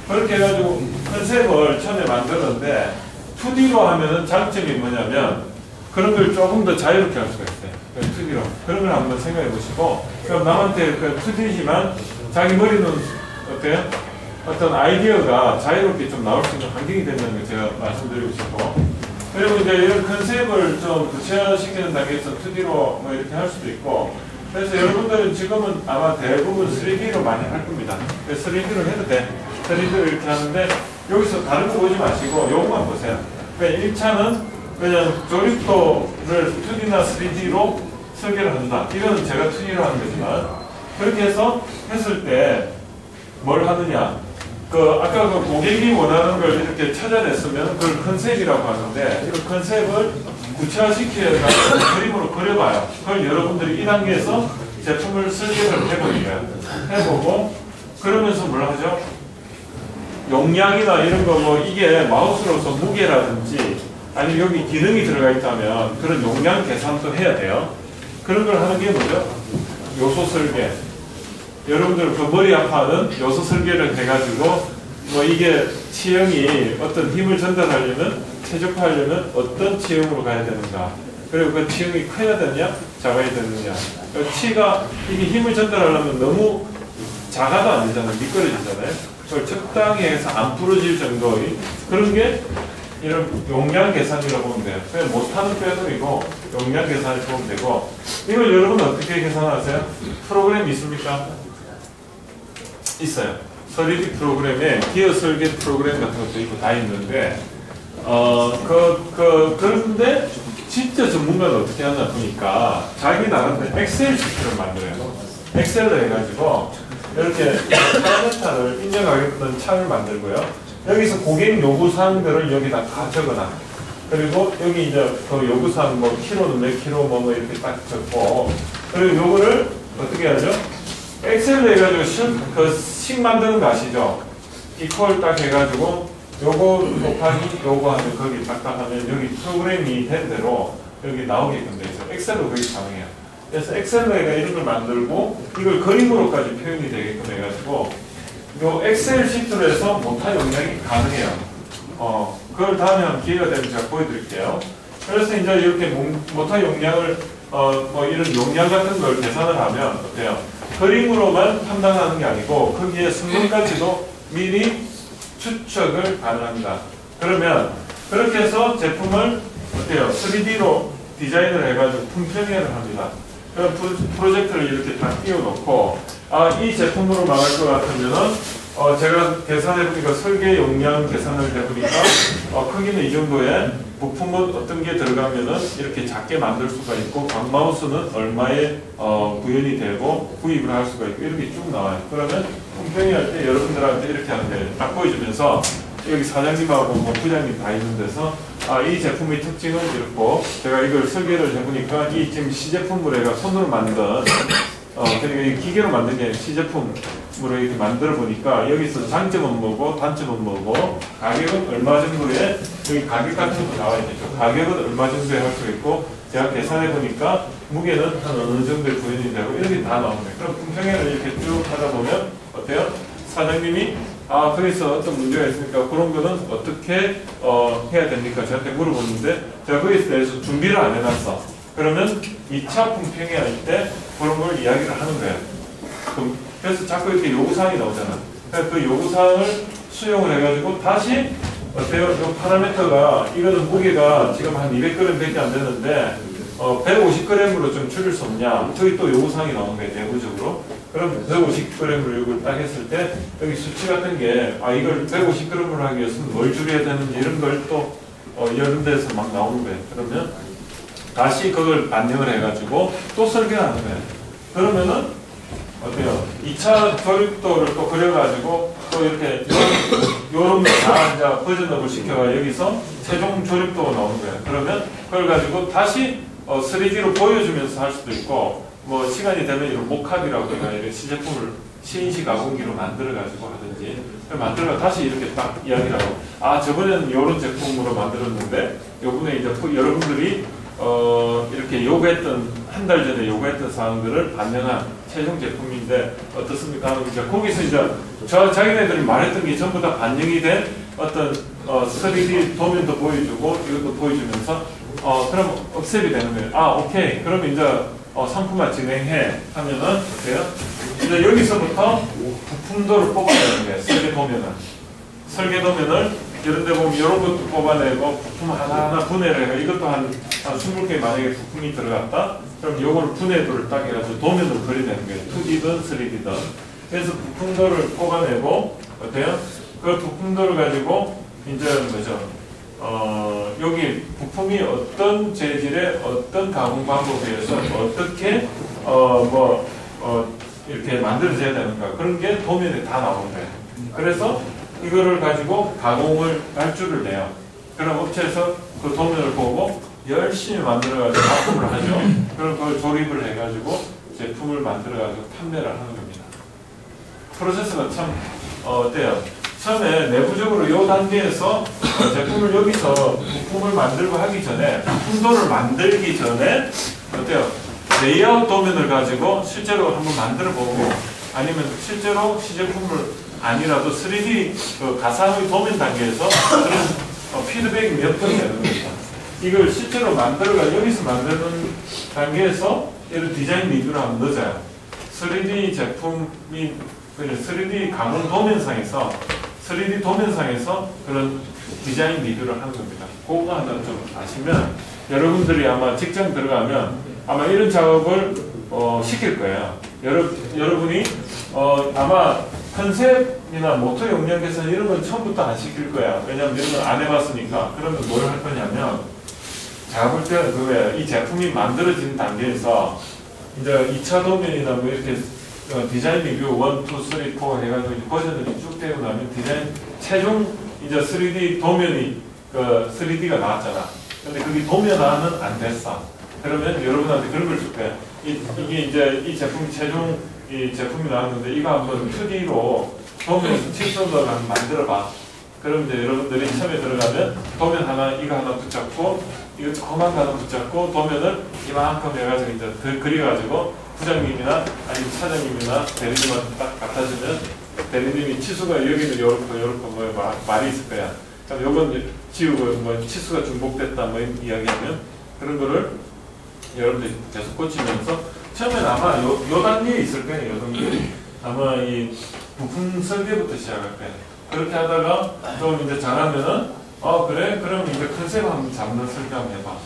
그렇게 해가지고 컨셉을 처음에 만들었는데 2D로 하면은 장점이 뭐냐면 그런 걸 조금 더 자유롭게 할 수가 있어요. 2D로 그런 걸 한번 생각해 보시고 그럼 남한테 2D지만 자기 머리는 어때요? 어떤 아이디어가 자유롭게 좀 나올 수 있는 환경이 된다는 걸 제가 말씀드리고 싶고, 그리고 이제 이런 컨셉을 좀 구체화시키는 단계에서 2D로 뭐 이렇게 할 수도 있고, 그래서 여러분들은 지금은 아마 대부분 3D로 많이 할 겁니다. 3D로 해도 돼. 3D로 이렇게 하는데 여기서 다른 거 보지 마시고 요것만 보세요. 그러니까 1차는 그냥 조립도를 2D나 3D로 설계를 한다. 이거는 제가 2D로 하는 거지만, 그렇게 해서 했을 때 뭘 하느냐. 아까 고객이 원하는 걸 이렇게 찾아냈으면 그걸 컨셉이라고 하는데, 이 컨셉을 구체화시켜서 그림으로 그려봐요. 그걸 여러분들이 이 단계에서 제품을 설계를 해보는 거예요. 해보고, 그러면서 뭘 하죠? 용량이나 이런 거 뭐 이게 마우스로서 무게라든지 아니면 여기 기능이 들어가 있다면 그런 용량 계산도 해야 돼요. 그런 걸 하는 게 뭐죠? 요소 설계. 여러분들 그 머리 아파하는 요소 설계를 해가지고 뭐 이게 치형이 어떤 힘을 전달하려면 최적화하려면 어떤 치형으로 가야 되는가, 그리고 그 치형이 커야 되느냐 작아야 되느냐, 치가 이게 힘을 전달하려면 너무 작아도 안 되잖아요. 미끄러지잖아요. 그걸 적당히 해서 안 부러질 정도의 그런 게 이런 용량 계산이라고 보면 돼요. 그냥 못하는 빼돌이고 용량 계산을 보면 되고, 이걸 여러분 어떻게 계산하세요? 프로그램이 있습니까? 있어요. 3D 프로그램에 기어 설계 프로그램 같은 것도 있고 다 있는데, 그런데 진짜 전문가는 어떻게 하나 보니까 자기 나름대로 엑셀 시트를 만들어요. 엑셀로 해가지고 이렇게 파라메타를 인정하겠다는 창을 만들고요. 여기서 고객 요구사항들을 여기다 다 적어놔. 그리고 여기 이제 그 요구사항 뭐 키로는 몇 킬로 뭐 이렇게 딱 적고, 그리고 요거를 어떻게 하죠? 엑셀로 해가지고 식 만드는 거 아시죠? 이퀄 딱 해가지고 요거 곱하기 요거 하면 거기 딱딱 하면 여기 프로그램이 된 대로 여기 나오게끔 돼 있어요. 엑셀로 그게 가능해요. 그래서 엑셀로 해가 이런 걸 만들고 이걸 그림으로까지 표현이 되게끔 해가지고 요 엑셀 시트로 해서 모타 용량이 가능해요. 그걸 다음에 한 기회가 되면 제가 보여드릴게요. 그래서 이제 이렇게 모타 용량을 뭐 이런 용량 같은 걸 계산을 하면 어때요? 그림으로만 판단하는 게 아니고 거기에 성능까지도 미리 추측을 가능합니다. 그러면 그렇게 해서 제품을 어때요? 3D로 디자인을 해가지고 품평회를 합니다. 그럼 프로젝트를 이렇게 딱 띄워놓고, 이 제품으로 나갈 것 같으면은 제가 계산해보니까 설계 용량 계산을 해보니까 크기는 이 정도에 부품은 어떤 게 들어가면은 이렇게 작게 만들 수가 있고 광마우스는 얼마에 구현이 되고 구입을 할 수가 있고 이렇게 쭉 나와요. 그러면 품평회할 때 여러분들한테 이렇게 하는데 딱 보여주면서 여기 사장님하고 뭐 부장님 다 있는 데서 이 제품의 특징은 이렇고 제가 이걸 설계를 해보니까 이 지금 시제품으로 해가 손으로 만든 그러니까 이 기계로 만든 게 아니라 시제품으로 이렇게 만들어 보니까 여기서 장점은 뭐고 단점은 뭐고 가격은 얼마 정도에 여기 가격 같은 거 나와 있겠죠. 가격은 얼마 정도에 할 수 있고 제가 계산해 보니까 무게는 한 어느 정도에 구현이 되고 이렇게 다 나옵니다. 그럼 품평회를 이렇게 쭉 하다 보면 어때요? 사장님이 거기서 어떤 문제가 있으니까 그런 거는 어떻게 해야 됩니까? 저한테 물어보는데 제가 거기에 대해서 준비를 안 해놨어. 그러면 2차 품평회 할 때 그런 걸 이야기를 하는 거예요. 그래서 자꾸 이렇게 요구사항이 나오잖아. 그래서 그 요구사항을 수용을 해가지고 다시 어때요? 이 파라미터가 이거는 무게가 지금 한 200g 밖에 안 되는데 150g으로 좀 줄일 수 없냐? 저기 또 요구사항이 나오는 거예요. 내부적으로. 그럼 150g을 이걸 딱 했을 때 여기 수치 같은 게 이걸 150g을 하기 위해서는 뭘 줄여야 되는지 이런 걸 또 이런 데서 막 나오는 거예요. 그러면 다시 그걸 반영을 해가지고 또 설계를 하는 거예요. 그러면은 어때요? 2차 조립도를 또 그려가지고 또 이렇게 요런 거다 이제 버전업을 시켜가 여기서 최종 조립도가 나오는 거예요. 그러면 그걸 가지고 다시 3D로 보여주면서 할 수도 있고 뭐 시간이 되면 이런 모캅이라고 해가 이런 시제품을 CNC 가공기로 만들어가지고 하든지 만들어가 다시 이렇게 딱 이야기를 하고 저번에는 이런 제품으로 만들었는데 요번에 이제 여러분들이 이렇게 요구했던 한 달 전에 요구했던 사항들을 반영한 최종 제품인데 어떻습니까? 하면 이제 거기서 이제 자기네들이 말했던 게 전부 다 반영이 된 어떤 3D 도면도 보여주고 이것도 보여주면서 그럼 억셉이 되는 거예요. 오케이. 그럼 이제 상품화 진행해 하면은 어때요? 이제 여기서부터 부품도를 뽑아내는 거예요. 설계 도면을 이런 데 보면 이런 것도 뽑아내고 부품 하나하나 분해를 해요. 이것도 한 20개 만약에 부품이 들어갔다? 그럼 요걸 분해도를 딱 해가지고 도면을 그려내는 거예요. 2D든 3D든. 그래서 부품도를 뽑아내고 어때요? 그 부품도를 가지고 이제 뭐죠? 여기 부품이 어떤 재질의 어떤 가공 방법에 의해서 어떻게 이렇게 만들어져야 되는가 그런 게 도면에 다 나오는 거예요. 그래서 이거를 가지고 가공을 발주를 내요. 그럼 업체에서 그 도면을 보고 열심히 만들어가지고 납품을 하죠. 그럼 그걸 조립을 해가지고 제품을 만들어가지고 판매를 하는 겁니다. 프로세스가 참 어때요? 처음에 내부적으로 이 단계에서 제품을 여기서 부품을 만들고 하기 전에 부품도를 만들기 전에 어때요? 레이아웃 도면을 가지고 실제로 한번 만들어 보고 아니면 실제로 시제품을 아니라도 3D 가상의 도면 단계에서 그런 피드백이 몇 번이 되는 겁니다. 이걸 실제로 만들어가 여기서 만드는 단계에서 이런 디자인 리뷰를 한번 넣어줘요. 3D 제품이 3D 가공 도면상에서 3D 도면상에서 그런 디자인 리뷰를 하는 겁니다. 그거 하나 좀 아시면 여러분들이 아마 직장 들어가면 아마 이런 작업을 시킬 거예요. 여러분이 아마 컨셉이나 모터 용량 개선 이런 건 처음부터 안 시킬 거야. 왜냐면 이런 건 안 해봤으니까. 그러면 뭘 할 거냐면 제가 볼 때는 그거예요. 이 제품이 만들어진 단계에서 이제 2차 도면이나 뭐 이렇게 디자인 리뷰 1, 2, 3, 4 해가지고 버전들이 쭉 되고 나면 디자인 최종 이제 3D 도면이 3D가 나왔잖아. 근데 그게 도면화는 안 됐어. 그러면 여러분한테 그런 걸 줄 거야. 이게 이제 이 제품이 최종 이 제품이 나왔는데 이거 한번 2D로 도면 칠성도 한번 만들어봐. 그럼 이제 여러분들이 처음에 들어가면 도면 하나 이거 하나 붙잡고 이거 조그만 거 하나 붙잡고 도면을 이만큼 해가지고 이제 그려가지고 부장님이나 아니면 차장님이나 대리님한테 딱 갖다 주면 대리님이 치수가 여기는 요렇고 뭐 말이 있을 거야. 그럼 요건 지우고 뭐 치수가 중복됐다 뭐 이야기하면 그런 거를 여러분들이 계속 고치면서 처음에는 아마 요 단계에 있을 거예요. 요 단계. 아마 이 부품 설계부터 시작할 거예요. 그렇게 하다가 좀 이제 잘하면은 그래? 그럼 이제 컨셉 한번 잡는 설계 한번 해봐.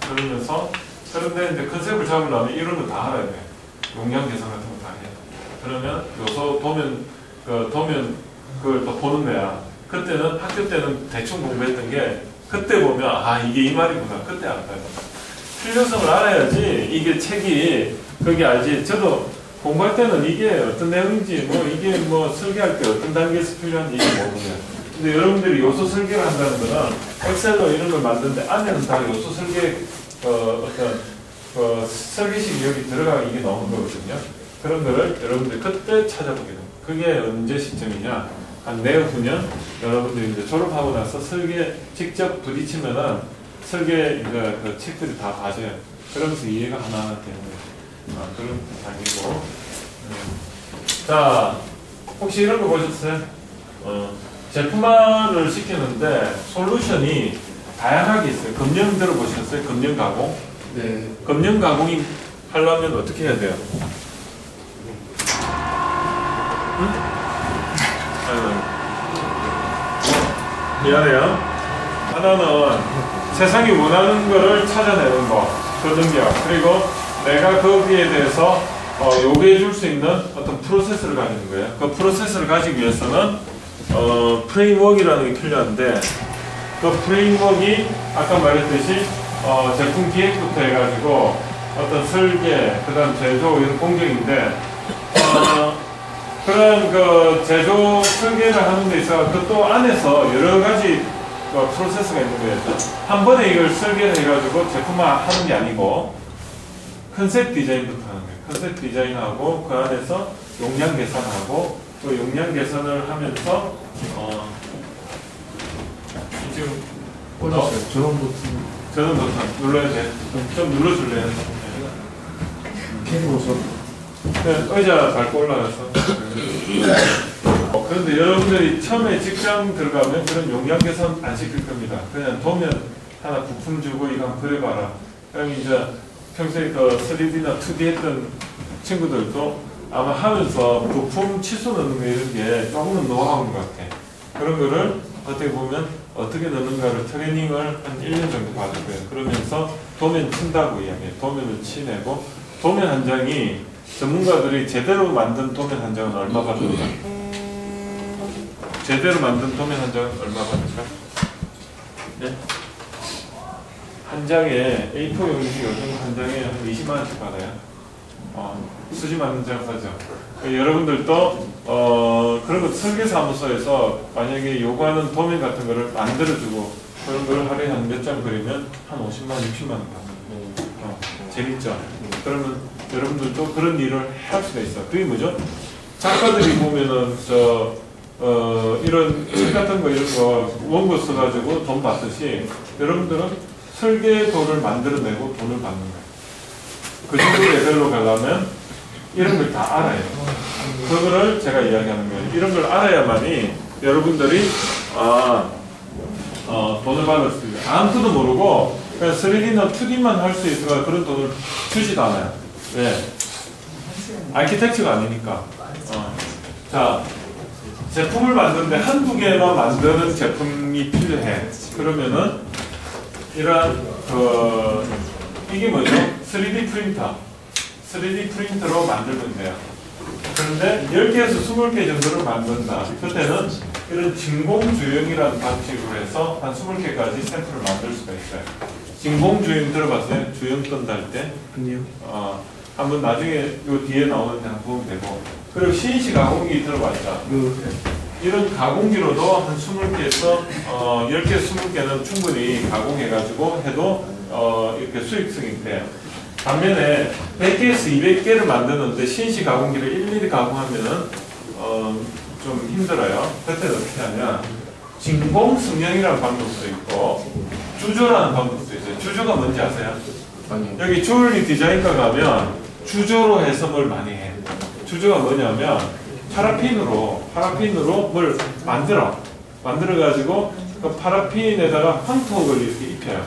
그러면서 그런데 이제 컨셉을 잡으려면 이런 거 다 알아야 돼. 용량 계산 같은 거 다 해. 그러면 요소 도면 그걸 또 보는 거야. 그때는 학교 때는 대충 공부했던 게 그때 보면 이게 이 말이구나. 그때 알았다. 필요성을 알아야지 이게 책이 거기 알지. 저도 공부할 때는 이게 어떤 내용인지 이게 설계할 때 어떤 단계에서 필요한지 이게 모르겠어요. 근데 여러분들이 요소 설계를 한다는 거는 엑셀로 이런 걸 만드는데 안에는 다 요소 설계 설계식이 여기 들어가면 이게 나오는 거거든요. 그런 거를 여러분들이 그때 찾아보게 됩니다. 그게 언제 시점이냐? 한 내후년 여러분들이 이제 졸업하고 나서 설계 직접 부딪히면은 설계 그 책들이 다 봐져요. 그러면서 이해가 하나하나 되는 거예요. 그런 단계고. 자, 혹시 이런 거 보셨어요? 제품화를 시키는데 솔루션이 다양하게 있어요. 검령 들어보셨어요? 검령 가공? 네. 검령 가공이 하려면 어떻게 해야 돼요? 응? 미안해요. 하나는 세상이 원하는 거를 찾아내는 거, 그 능력. 그리고 내가 거기에 대해서 요구해 줄 수 있는 어떤 프로세스를 가지는 거예요. 그 프로세스를 가지기 위해서는 프레임워크라는 게 필요한데 그 프레임워크가 아까 말했듯이 제품 기획부터 해가지고 어떤 설계, 그 다음 제조 이런 공정인데 그런 그 제조 설계를 하는 데 있어서 그또 안에서 여러 가지 프로세스가 있는 거예요. 한 번에 이걸 설계를 해가지고 제품화 하는 게 아니고 컨셉 디자인부터 하는 거예요. 컨셉 디자인하고 그 안에서 용량 계산하고 또 용량 계산을 하면서 지금 꽂았어요. 전원 버튼. 저는 버튼 눌러야 돼. 좀 눌러줄래요? 캔으로서. 네, 의자 밟고 올라가서. 그런데 여러분들이 처음에 직장 들어가면 그런 용량 계산 안 시킬 겁니다. 그냥 도면 하나 부품 주고 이거 한번 그려봐라. 그럼 이제 평소에 그 3D나 2D 했던 친구들도 아마 하면서 부품 치수 넣는 거 이런 게 조금은 노하우인 것 같아. 그런 거를 어떻게 보면 어떻게 넣는가를 트레이닝을 한 1년 정도 받을 거예요. 그러면서 도면 친다고 이야기해요. 도면을 치내고 도면 한 장이 전문가들이 제대로 만든 도면 한 장은 얼마 받을까? 제대로 만든 도면 한 장은 얼마 받을까? 네? 한 장에 A4 용지 요즘 한 장에 한 20만 원씩 받아요. 수지 맞는 장 사죠. 여러분들도 그런 것 설계사무소에서 만약에 요구하는 도면 같은 거를 만들어주고 그런 걸 하루에 한 몇 장 그리면 한 50만 원, 60만 원 받아요. 재밌죠? 그러면 여러분들도 그런 일을 할 수가 있어. 그게 뭐죠? 작가들이 보면은 이런 책 같은 거 이런 거 원고 써가지고 돈 받듯이 여러분들은 설계도를 만들어내고 돈을 받는 거예요. 그 정도 레벨로 가려면 이런 걸 다 알아요. 그거를 제가 이야기하는 거예요. 이런 걸 알아야만이 여러분들이 돈을 받을 수 있어요. 아무것도 모르고 그냥 3D나 2D만 할 수 있어서 그런 돈을 주지도 않아요. 왜? 아키텍처가 아니니까. 자, 제품을 만드는데 한두 개만 만드는 제품이 필요해. 그러면은 이러한 이게 뭐죠? 3D 프린터. 3D 프린터로 만들면 돼요. 그런데 10개에서 20개 정도를 만든다. 그때는 이런 진공주형이라는 방식으로 해서 한 20개까지 샘플을 만들 수가 있어요. 진공주형 들어봤어요? 주형 뜬다 할 때? 아니요. 한번 나중에 요 뒤에 나오는 데 한번 보면 되고. 그리고 CNC 가공기 들어봤죠? 이런 가공기로도 한 20개에서 10개, 20개는 충분히 가공해가지고 해도 이렇게 수익성이 돼요. 반면에 100개에서 200개를 만드는데 CNC 가공기를 일일이 가공하면은 좀 힘들어요. 그때는 어떻게 하냐? 진공 승형이라는 방법도 있고 주조라는 방법도 있어요. 주조가 뭔지 아세요? 아니요. 여기 주얼리 디자인과 가면 주조로 해석을 많이 해. 주조가 뭐냐면 파라핀으로 뭘 만들어가지고 그 파라핀에다가 황토를 이렇게 입혀요.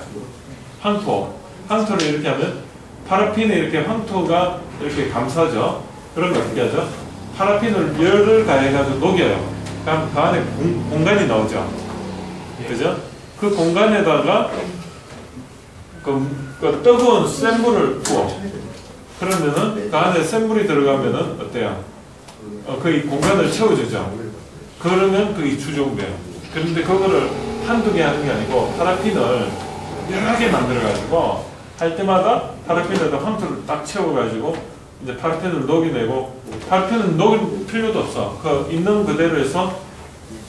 황토를 이렇게 하면 파라핀에 이렇게 황토가 이렇게 감싸죠. 그럼 어떻게 하죠? 파라핀을 열을 가해가지고 녹여요. 그럼 그 안에 공간이 나오죠. 그죠? 그 공간에다가 그 뜨거운 센 물을 부어. 그러면은 그 안에 센 물이 들어가면은 어때요? 그 공간을 채워주죠. 그러면 그게 주조구예요. 그런데 그거를 한두 개 하는 게 아니고 파라핀을 여러 개 만들어가지고 할 때마다 파라핀에다 황토를 딱 채워가지고 이제 파라핀을 녹여내고 파라핀은 녹일 필요도 없어. 그 있는 그대로 해서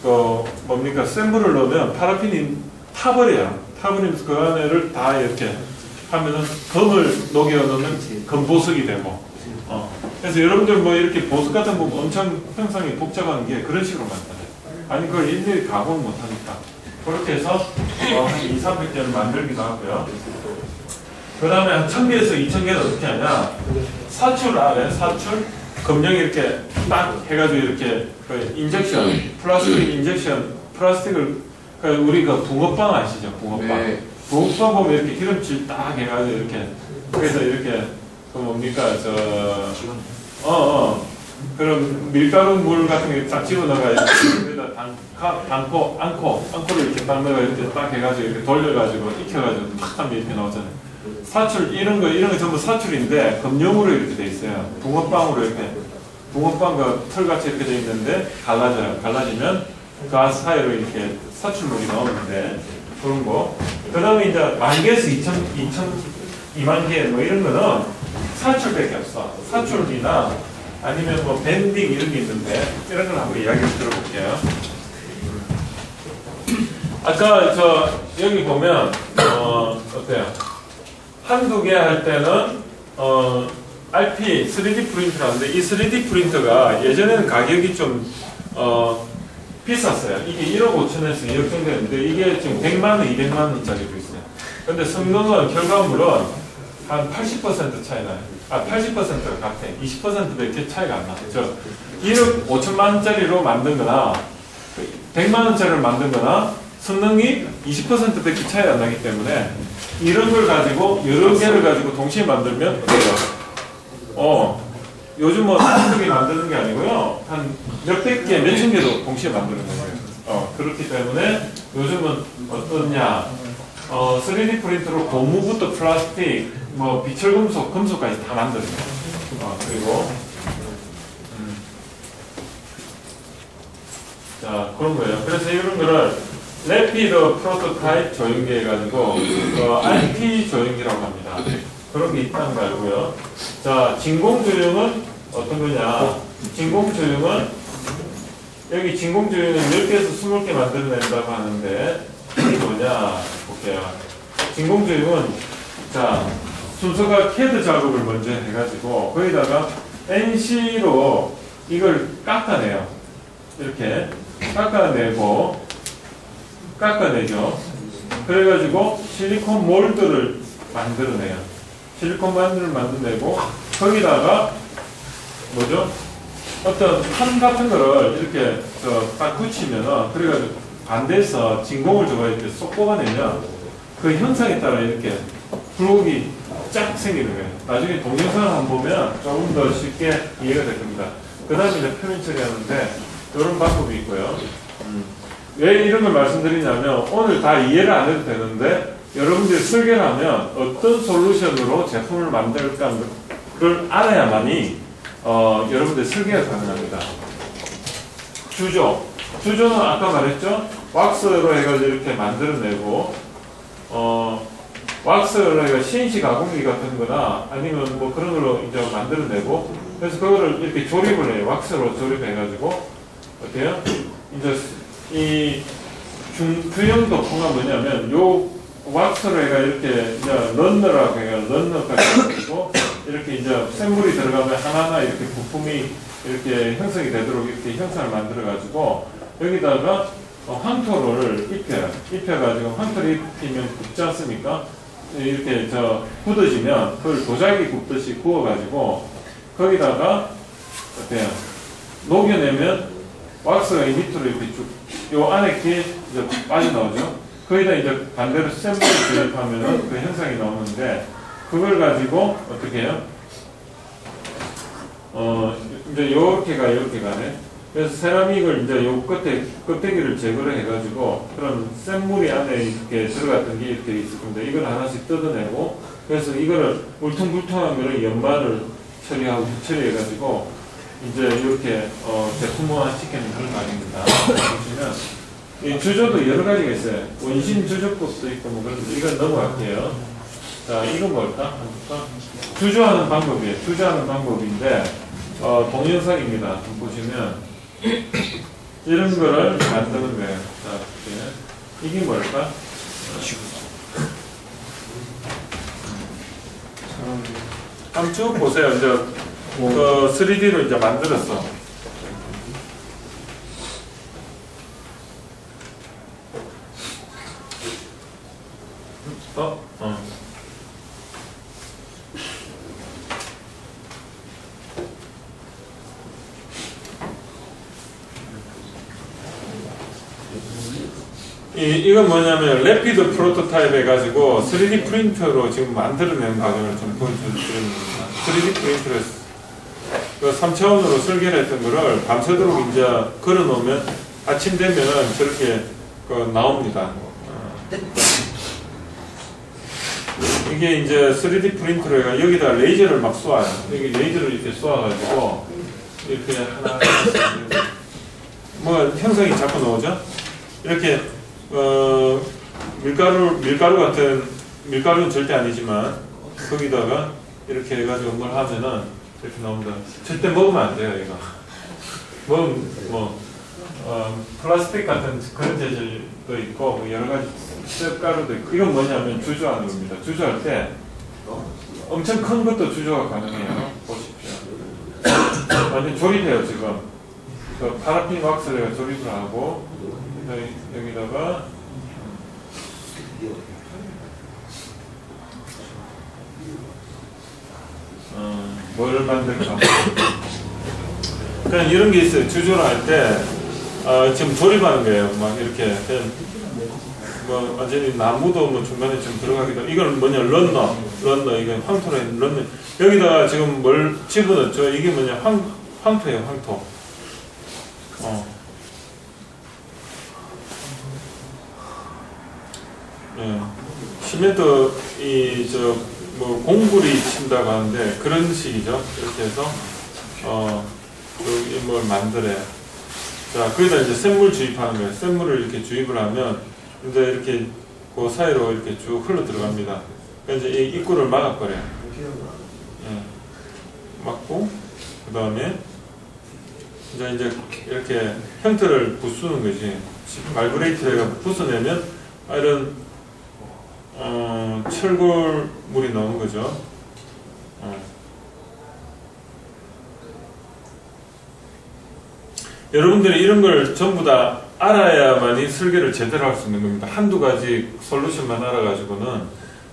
그 뭡니까 센 물을 넣으면 파라핀이 타버려요. 타버리면서 그 안에를 다 이렇게 하면은 금을 녹여 넣으면 금보석이 되고. 그래서 여러분들 뭐 이렇게 보석 같은 거 엄청 형상이 복잡한 게 그런 식으로 만들어요. 아니 그걸 일일이 가공 못하니까 그렇게 해서 한 2, 300개를 만들기도 하고요. 그 다음에 한 1000개에서 2000개는 어떻게 하냐? 사출 안에 사출 검령 이렇게 딱 해가지고 이렇게 그 인젝션 플라스틱 인젝션 플라스틱을 우리 그 붕어빵 아시죠? 붕어빵. 네. 붕어빵 보면 이렇게 기름칠 딱 해가지고 이렇게 그래서 이렇게 그 뭡니까 그럼 밀가루 물 같은 게 딱 집어넣어가지고 여기다 앙코를 이렇게 딱 넣어 이렇게 딱 해가지고 이렇게 돌려가지고 익혀가지고 탁 하면 이렇게 나오잖아요. 사출 이런 거 전부 사출인데 금형으로 이렇게 돼 있어요. 붕어빵으로 이렇게 붕어빵 그 털같이 이렇게 돼 있는데 갈라져요. 갈라지면 그 사이로 이렇게 사출물이 나오는데 그런 거. 그다음에 이제 만 개에서 2만 개 뭐 이런 거는 사출밖에 없어. 사출이나 아니면 뭐 밴딩 이런 게 있는데 이런 걸 한번 이야기를 들어볼게요. 아까 여기 보면 어때요? 한두 개 할 때는 RP 3D 프린터라는데 이 3D 프린터가 예전에는 가격이 좀 비쌌어요. 이게 1억 5천에서 2억 정도 했는데 이게 지금 100만 원, 200만 원짜리도 있어요. 근데 성능은 결과물은 한 80% 차이 나요. 80%가 같아. 20%밖에 차이가 안 나. 1억 5천만 원짜리로 만든 거나 100만 원짜리를 만든 거나 성능이 20%밖에 차이 안 나기 때문에 이런 걸 가지고 여러 개를 가지고 동시에 만들면 어때요? 요즘은 한두 개 만드는 게 아니고요. 한 몇백 개, 몇천 개도 동시에 만드는 거예요. 그렇기 때문에 요즘은 어떠냐? 3D 프린터로 고무부터 플라스틱, 뭐 비철금속, 금속까지 다 만들어요. 그리고 자 그런 거예요. 그래서 이런 거를 래피드 프로토타입 조형기 해가지고 RP 조형기라고 합니다. 그런 게 있다는 거 알고요. 자, 진공조형은 어떤 거냐? 진공조형은 여기 진공조형은 10개에서 20개 만들어낸다고 하는데 이게 뭐냐? 볼게요. 진공조형은 자 순서가 CAD 작업을 먼저 해가지고 거기다가 NC로 이걸 깎아내요. 이렇게 깎아내죠. 그래가지고 실리콘 몰드를 만들어내요. 실리콘 몰드를 만들어내고 거기다가 뭐죠? 어떤 판 같은 거를 이렇게 딱 붙이면은 그래가지고 반대에서 진공을 저거 이렇게 쏙 뽑아내면 그 현상에 따라 이렇게 굴곡이 쫙 생기는 거예요. 나중에 동영상을 한번 보면 조금 더 쉽게 이해가 될 겁니다. 그 다음에 이제 표면 처리하는데 이런 방법이 있고요. 왜 이런 걸 말씀드리냐면 오늘 다 이해를 안 해도 되는데 여러분들이 설계를 하면 어떤 솔루션으로 제품을 만들까를 알아야만이 여러분들 설계가 가능합니다. 주조는 아까 말했죠? 왁스로 해가지고 이렇게 만들어내고 왁스로 해가 CNC 가공기 같은 거나 아니면 뭐 그런 걸로 이제 만들어내고 그래서 그거를 이렇게 조립을 해요. 왁스로 조립해가지고 어때요? 이제 이 규형도 포함 뭐냐면 요 왁스로 해가 이렇게 이제 런너라고 해가 런너까지 해가지고 이렇게 이제 샘물이 들어가면 하나하나 이렇게 부품이 이렇게 형성이 되도록 이렇게 형상을 만들어가지고 여기다가 황토를 입혀가지고 황토를 입히면 굽지 않습니까? 이렇게 굳어지면 그걸 도자기 굽듯이 구워가지고 거기다가 어때요? 녹여내면 왁스가 이 밑으로 이렇게 쭉 요 안에 게 이제 빠져나오죠. 거기다 이제 반대로 샘플을 조립하면은 그 현상이 나오는데 그걸 가지고 어떻게 해요? 이제 요렇게 가네. 그래서 세라믹을 이제 요 껍데기를 제거를 해가지고 그런 샘물이 안에 이렇게 들어갔던 게 이렇게 있을 건데 이걸 하나씩 뜯어내고 그래서 이거를 울퉁불퉁한 거를 연마를 처리해가지고 이제 이렇게 제품화 시키는 그런 거 아닙니다. 보시면 이 주조도 여러 가지가 있어요. 원심 주조법도 있고 뭐 그런데 이건 넘어갈게요. 자, 이건 뭘까? 주조하는 방법이에요. 주조하는 방법인데 동영상입니다. 한번 보시면 이런 거를 만드는 거예요. 자, 이게 뭘까? 한번 쭉 보세요. 이제 그 3D로 이제 만들었어. 이건 뭐냐면 래피드 프로토타입 해가지고 3D 프린터로 지금 만들어내는 과정을 좀 보여드리는 겁니다. 3D 프린터로 그 3차원으로 설계를 했던 거를 밤새도록 이제 걸어놓으면 아침 되면은 저렇게 나옵니다. 이게 이제 3D 프린터로 해가 여기다 레이저를 막 쏘아요. 여기 레이저를 이렇게 쏘아가지고 이렇게 하나 뭐 형상이 자꾸 나오죠. 이렇게 밀가루 같은 밀가루는 절대 아니지만 거기다가 이렇게 해가지고 뭘 하면은 이렇게 나옵니다. 절대 먹으면 안 돼요 이거. 뭐 플라스틱 같은 그런 재질도 있고 뭐 여러 가지 쇳가루도 있고 이건 뭐냐면 주조하는 겁니다. 주조할 때 엄청 큰 것도 주조가 가능해요. 보십시오. 완전 조립해요 지금. 그 파라핀 왁스를 조립을 하고 여기다가 뭘 만들까? 그냥 이런 게 있어요. 주조를 할 때 지금 조립하는 거예요. 막 이렇게 그냥 뭐 완전히 나무도 뭐 중간에 좀 들어가기도. 이건 뭐냐 런너 이건 황토로 있는 런너. 여기다가 지금 뭘 집어넣죠? 이게 뭐냐 황토예요. 황토. 예. 시멘트 뭐 공구리 친다고 하는데 그런 식이죠. 이렇게 해서 여기 뭘 만들어요. 자, 거기다 이제 샘물 주입하는 거예요. 샘물을 이렇게 주입을 하면 이제 이렇게 그 사이로 이렇게 쭉 흘러 들어갑니다. 그래서 이제 이 입구를 막아버려요. 예. 막고 그 다음에 이제 이렇게 형태를 부수는 거지. 발브레이트를 부숴내면 이런 철골물이 나오는 거죠. 여러분들이 이런 걸 전부 다 알아야만이 설계를 제대로 할 수 있는 겁니다. 한두 가지 솔루션만 알아가지고는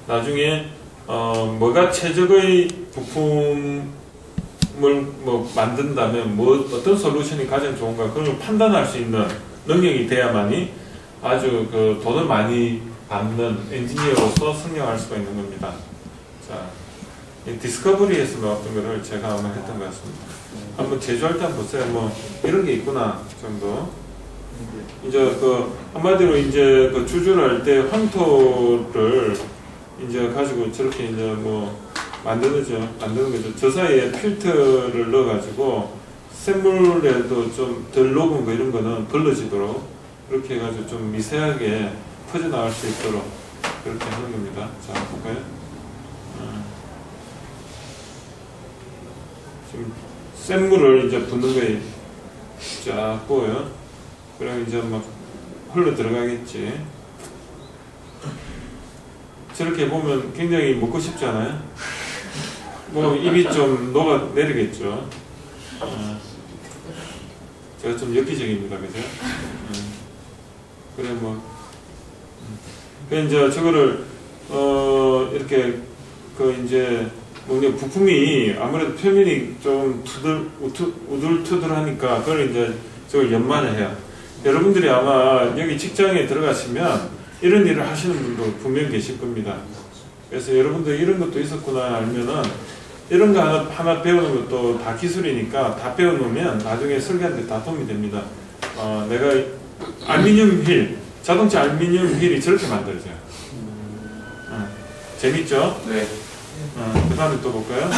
나중에 뭐가 최적의 부품을 뭐 만든다면 어떤 솔루션이 가장 좋은가 그런 걸 판단할 수 있는 능력이 돼야만이 아주 그 돈을 많이 받는 엔지니어로서 승려할 수가 있는 겁니다. 자, 이 디스커버리에서 나왔던 거를 제가 아마 했던 것 같습니다. 한번 제조할 때 한번 보세요. 뭐 이런 게 있구나 정도. 이제 그 한마디로 이제 그 주조를 할 때 황토를 이제 가지고 저렇게 이제 뭐 만드는 거죠. 저 사이에 필터를 넣어가지고 샘물에도 좀 덜 녹은 거 이런 거는 걸러지도록 그렇게 해가지고 좀 미세하게 퍼져나갈 수 있도록 그렇게 하는 겁니다. 자, 볼까요? 지금 샘물을 이제 붓는 거에 쫙 부어요. 그럼 이제 막 흘러 들어가겠지. 저렇게 보면 굉장히 먹고 싶지 않아요? 뭐 입이 좀 녹아내리겠죠. 제가 좀 엽기적입니다, 그죠? 그래 뭐. 그 이제 저거를 이렇게 그 이제 뭐 부품이 아무래도 표면이 좀 우둘투둘하니까 그걸 이제 저걸 연마를 해요. 여러분들이 아마 여기 직장에 들어가시면 이런 일을 하시는 분도 분명 계실 겁니다. 그래서 여러분들 이런 것도 있었구나 알면은 이런 거 하나 배우는 것도 다 기술이니까 다 배워놓으면 나중에 설계하는데 다 도움이 됩니다. 내가 알루미늄 휠, 자동차 알루미늄 휠이 저렇게 만들어져요. 재밌죠? 네. 그 다음에 또 볼까요?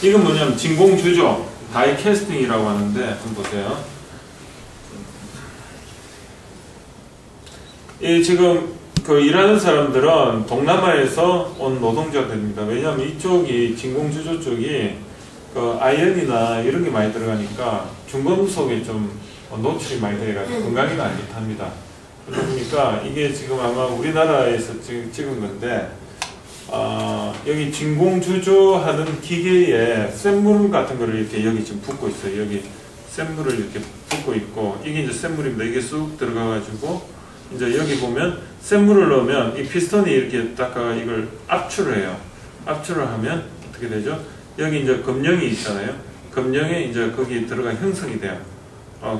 이건 뭐냐면 진공주조, 다이 캐스팅이라고 하는데 한번 보세요. 이 지금 그 일하는 사람들은 동남아에서 온 노동자들입니다. 왜냐하면 이쪽이 진공주조 쪽이 그 아연이나 이런 게 많이 들어가니까 중금속에 좀 노출이 많이 돼가지고 건강에는 안 좋답니다. 그러다 보니까 이게 지금 아마 우리나라에서 지금 찍은 건데 여기 진공주조하는 기계에 샘물 같은 거를 이렇게 여기 지금 붓고 있어요. 여기 샘물을 이렇게 붓고 있고 이게 이제 샘물입니다. 이게 쑥 들어가가지고 이제 여기 보면 샘물을 넣으면 이 피스톤이 이렇게 닦아가 이걸 압출을 해요. 압출을 하면 어떻게 되죠? 여기 이제 검령이 있잖아요. 검령에 이제 거기 들어가 형성이 돼요.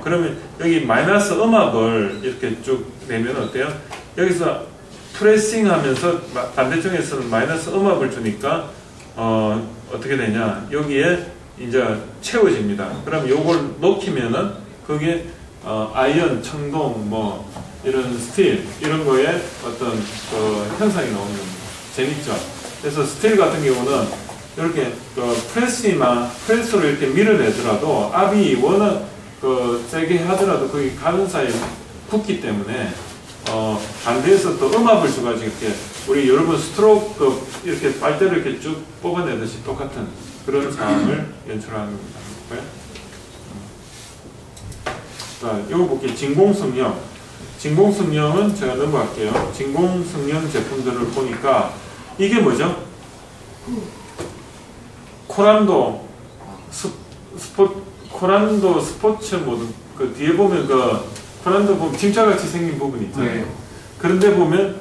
그러면 여기 마이너스 음압을 이렇게 쭉 내면 어때요? 여기서 프레싱 하면서 반대쪽에서는 마이너스 음압을 주니까 어떻게 되냐? 여기에 이제 채워집니다. 그럼 요걸 녹이면은 거기에 아이언, 청동, 뭐 이런 스틸 이런 거에 어떤 그 현상이 나오는 겁니다. 재밌죠? 그래서 스틸 같은 경우는 이렇게 프레스로 이렇게 밀어내더라도 압이 워낙 세게 하더라도 거기 가는 사이에 붙기 때문에 반대에서 또 음압을 줘가지고 이렇게 우리 여러분 스트로크 이렇게 빨대를 이렇게 쭉 뽑아내듯이 똑같은 그런 상황을 연출하는 겁니다. 자, 이거 볼게요. 진공성령. 진공성령은 제가 넘어갈게요. 진공성령 제품들을 보니까 이게 뭐죠? 코란도 코란도 스포츠 모드 그 뒤에 보면 코란도 보면 짐짝같이 생긴 부분 있잖아요. 네. 그런데 보면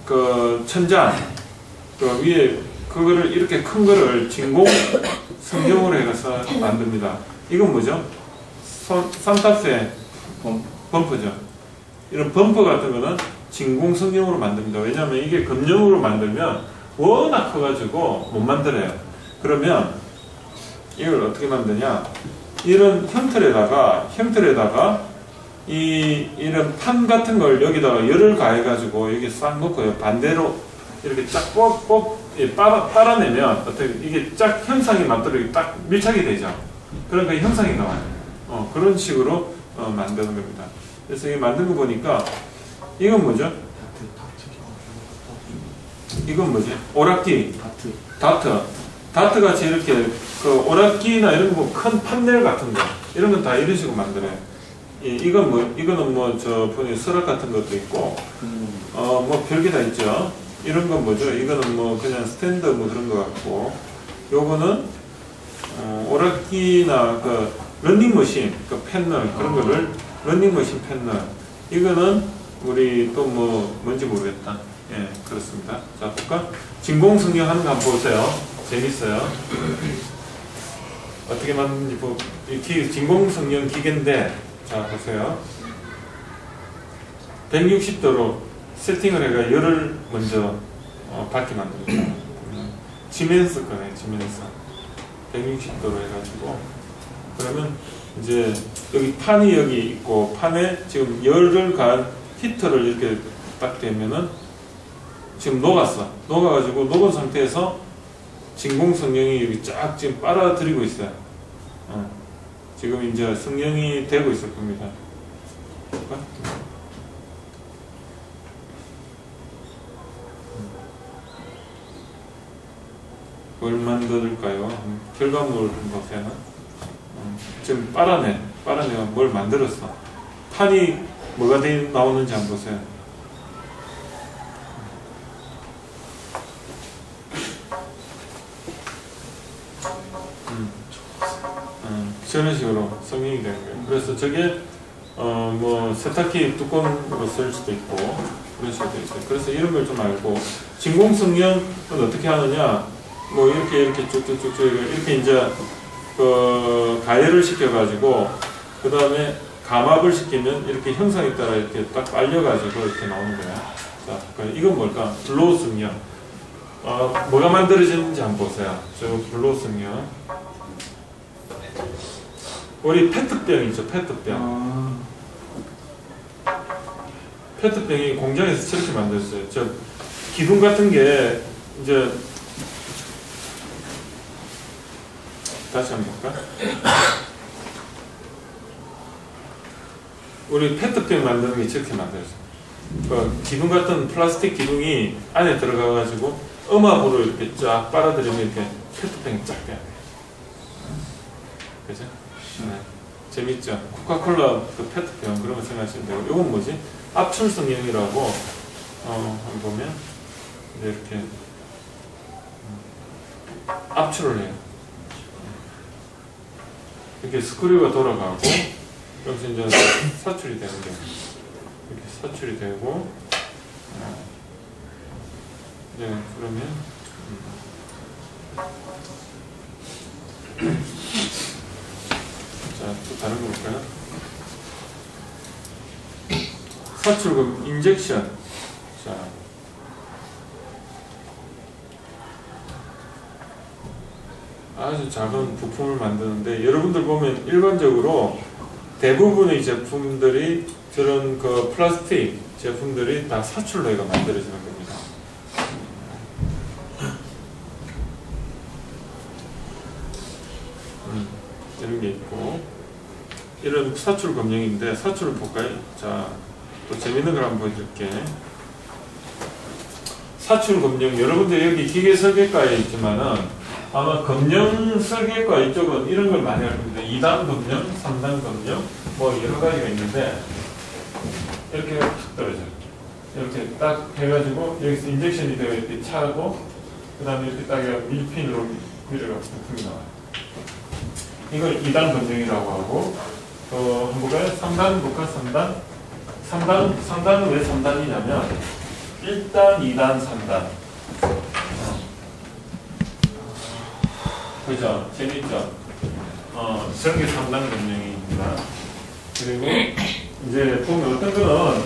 그 천장 위에 그거를 이렇게 큰 거를 진공 성형으로 해서 만듭니다. 이건 뭐죠? 산타페 범퍼죠. 이런 범퍼 같은 거는 진공 성형으로 만듭니다. 왜냐하면 이게 금형으로 만들면 워낙 커가지고 못 만들어요. 그러면 이걸 어떻게 만드냐? 이런 형틀에다가 이런 판 같은 걸 여기다가 열을 가해가지고 여기 싹 놓고요. 반대로 이렇게 쫙 빨아내면 어떻게 이게 쫙 형상이 맞도록 딱 밀착이 되죠. 그러니까 형상이 나와요. 그런 식으로 만드는 겁니다. 그래서 이 만든 거 보니까 이건 뭐죠? 이건 뭐지? 오락기. 다트 같이 이렇게 오락기나 이런 거 큰 판넬 같은 거 이런 건 다 이런 식으로 만들어요. 이거는 저 보니 서랍 같은 것도 있고 뭐 별게 다 있죠. 이런 건 뭐죠? 이거는 그냥 스탠드 그런 거 같고 요거는 오락기나 런닝머신 패널 그런 거를 런닝머신 패널 이거는 우리 또 뭔지 모르겠다. 예, 그렇습니다. 자, 볼까? 진공성형 하는 거 한번 보세요. 재밌어요. 어떻게 만드는지 진공성형 기계인데 자, 보세요. 160도로 세팅을 해가 열을 먼저 받게 만듭니다. 지멘스 거네, 지멘스. 160도로 해가지고 그러면 이제 여기 판이 여기 있고 판에 지금 열을 가한 히터를 이렇게 딱 대면은 지금 녹아가지고 녹은 상태에서 진공성형이 여기 쫙 지금 빨아들이고 있어요. 지금 이제 성형이 되고 있을 겁니다. 뭘 만들까요? 결과물 보세요. 지금 빨아내가 뭘 만들었어. 판이 뭐가 나오는지 한번 보세요. 저런 식으로 성형이 되는 거예요. 그래서 저게 세탁기 뚜껑으로 쓸 수도 있고 그런 식으로 되어 있어요. 그래서 이런 걸 좀 알고 진공성형은 어떻게 하느냐? 이렇게 쭉쭉쭉쭉 이렇게 이제 가열을 시켜가지고 그 다음에 감압을 시키면 이렇게 형상에 따라 이렇게 딱 빨려가지고 이렇게 나오는 거야. 자, 이건 뭘까? 블로우 성형. 뭐가 만들어지는지 한번 보세요. 저 블로우 성형. 우리 페트병 있죠, 페트병. 페트병이 공장에서 저렇게 만들었어요. 저 기둥 같은 게 이제 다시 한번 볼까? 우리 페트병 만드는 게 저렇게 만들었어요. 기둥 같은 플라스틱 기둥이 안에 들어가가지고 음압으로 이렇게 쫙 빨아들이면 이렇게 페트병이 쫙 돼요. 그죠? 네. 재밌죠? 코카콜라 페트병 그런 거 생각하시면 되고 이건 뭐지? 압출성형이라고 한번 보면 이렇게 압출을 해요. 이렇게 스크류가 돌아가고 여기서 이제 사출이 되는 거예요. 이렇게 사출이 되고 네, 그러면 자, 또 다른 거 볼까요? 사출금 인젝션. 자, 아주 작은 부품을 만드는데 여러분들 보면 일반적으로 대부분의 제품들이 저런 그 플라스틱 제품들이 다 사출로가 만들어지는 겁니다. 이런 게 있고 이런 사출 검령인데 사출을 볼까요? 자, 또 재밌는 걸 한번 보여줄게. 사출 검령 여러분들 여기 기계 설계과에 있지만은 아마 검령 설계과 이쪽은 이런 걸 많이 할 겁니다. 2단 검령, 3단 검령 뭐 여러 가지가 있는데 이렇게 탁 떨어져요. 이렇게 딱 해가지고 여기서 인젝션이 되어 이렇게 차고 그 다음에 이렇게 딱 밀핀으로 밀어가지고 부품이 나와요. 이걸 2단 검령이라고 하고 한번 볼까요? 3단 볼까? 3단은 왜 3단이냐면 1단, 2단, 3단 그죠? 재밌죠? 저런 게 3단 검령입니다. 그리고 이제 보면 어떤 거는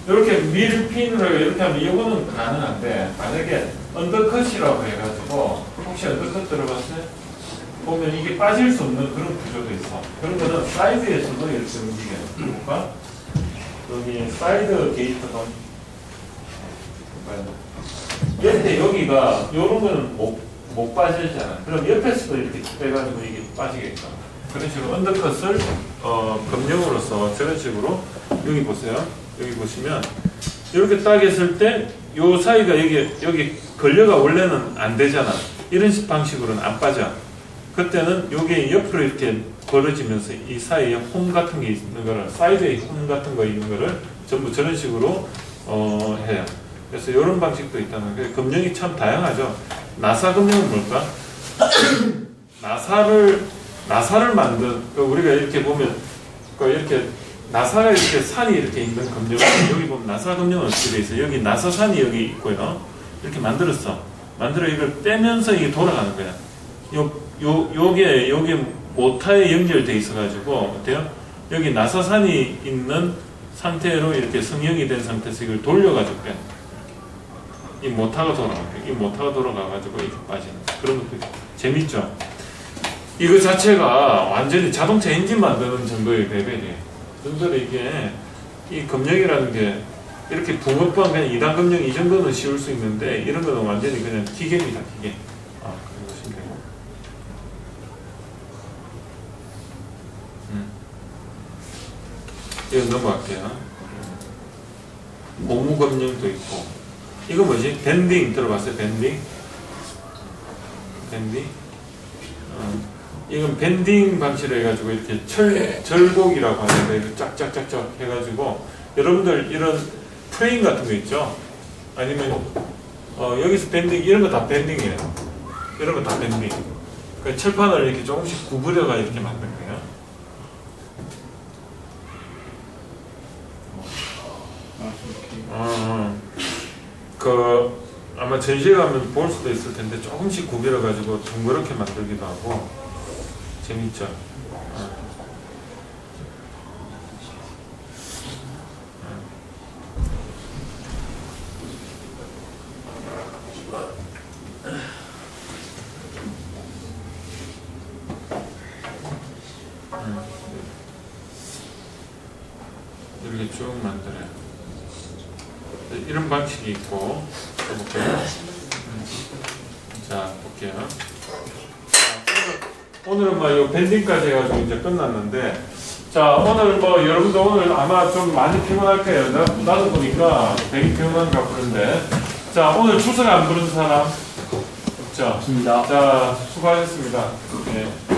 이렇게 밀핀으로 이렇게 하면 이거는 가능한데 만약에 언더컷이라고 해가지고 혹시 언더컷 들어봤어요? 보면 이게 빠질 수 없는 그런 구조도 있어. 그런 거는 사이드에서도 이렇게 움직여요. 볼까? 여기 사이드 게이트가 옆에 여기가 이런 거는 못 빠지잖아. 그럼 옆에서도 이렇게 빼가지고 이게 빠지겠다. 그런 식으로 언더컷을 검령으로서 저런 식으로 여기 보세요. 여기 보시면 이렇게 딱 했을 때 요 사이가 여기 걸려가 원래는 안 되잖아. 이런 방식으로는 안 빠져. 그때는 요게 옆으로 이렇게 벌어지면서 이 사이에 홈 같은 게 있는 거를 사이드에 홈 같은 거 있는 거를 전부 저런 식으로 해요. 그래서 이런 방식도 있다는 거예요. 검령이 참 다양하죠. 나사 검령은 뭘까? 나사를 만든 우리가 이렇게 보면 이렇게 나사가 이렇게 산이 이렇게 있는 검령 여기 보면 나사 검령은 어떻게 돼 있어요? 여기 나사산이 여기 있고요. 이렇게 만들어 이걸 떼면서 이게 돌아가는 거야. 요게 모타에 연결돼 있어가지고 어때요? 여기 나사산이 있는 상태로 이렇게 성형이 된 상태에서 이걸 돌려가지고 빼. 이 모타가 돌아가요. 이 모타가 돌아가가지고 이렇게 빠지는 그런 것도 있고. 재밌죠? 이거 자체가 완전히 자동차 엔진 만드는 정도의 레벨이에요. 정도로 이게 이 검령이라는 게 이렇게 붕어빵 그냥 2단 검령 이 정도는 씌울 수 있는데 이런 거는 완전히 그냥 기계입니다. 기계. 그런 것이 되고. 이거 넘어갈게요. 고무 검령도 있고. 이거 뭐지? 밴딩 들어봤어요? 밴딩? 이건 밴딩 방식으로 해가지고 이렇게 절곡이라고 하는데 이거 쫙쫙쫙쫙 해가지고 여러분들 이런 프레임 같은 거 있죠? 아니면 여기서 밴딩 이런 거 다 밴딩이에요. 이런 거 다 밴딩. 그러니까 철판을 이렇게 조금씩 구부려가 이렇게 만든 거예요. 아마 전시회 가면 볼 수도 있을 텐데 조금씩 구비려 가지고 둥그렇게 만들기도 하고 재밌죠. 이렇게 쭉 만들어요. 이런 방식이 있고 또 볼게요. 자 볼게요. 오늘은 뭐 이 밴딩까지 해가지고 이제 끝났는데 자 오늘 뭐 여러분도 오늘 아마 좀 많이 피곤할 거예요. 나도 보니까 되게 피곤한가 보는데 자 오늘 출석 안 부른 사람 없죠? 없습니다. 자 수고하셨습니다. 네.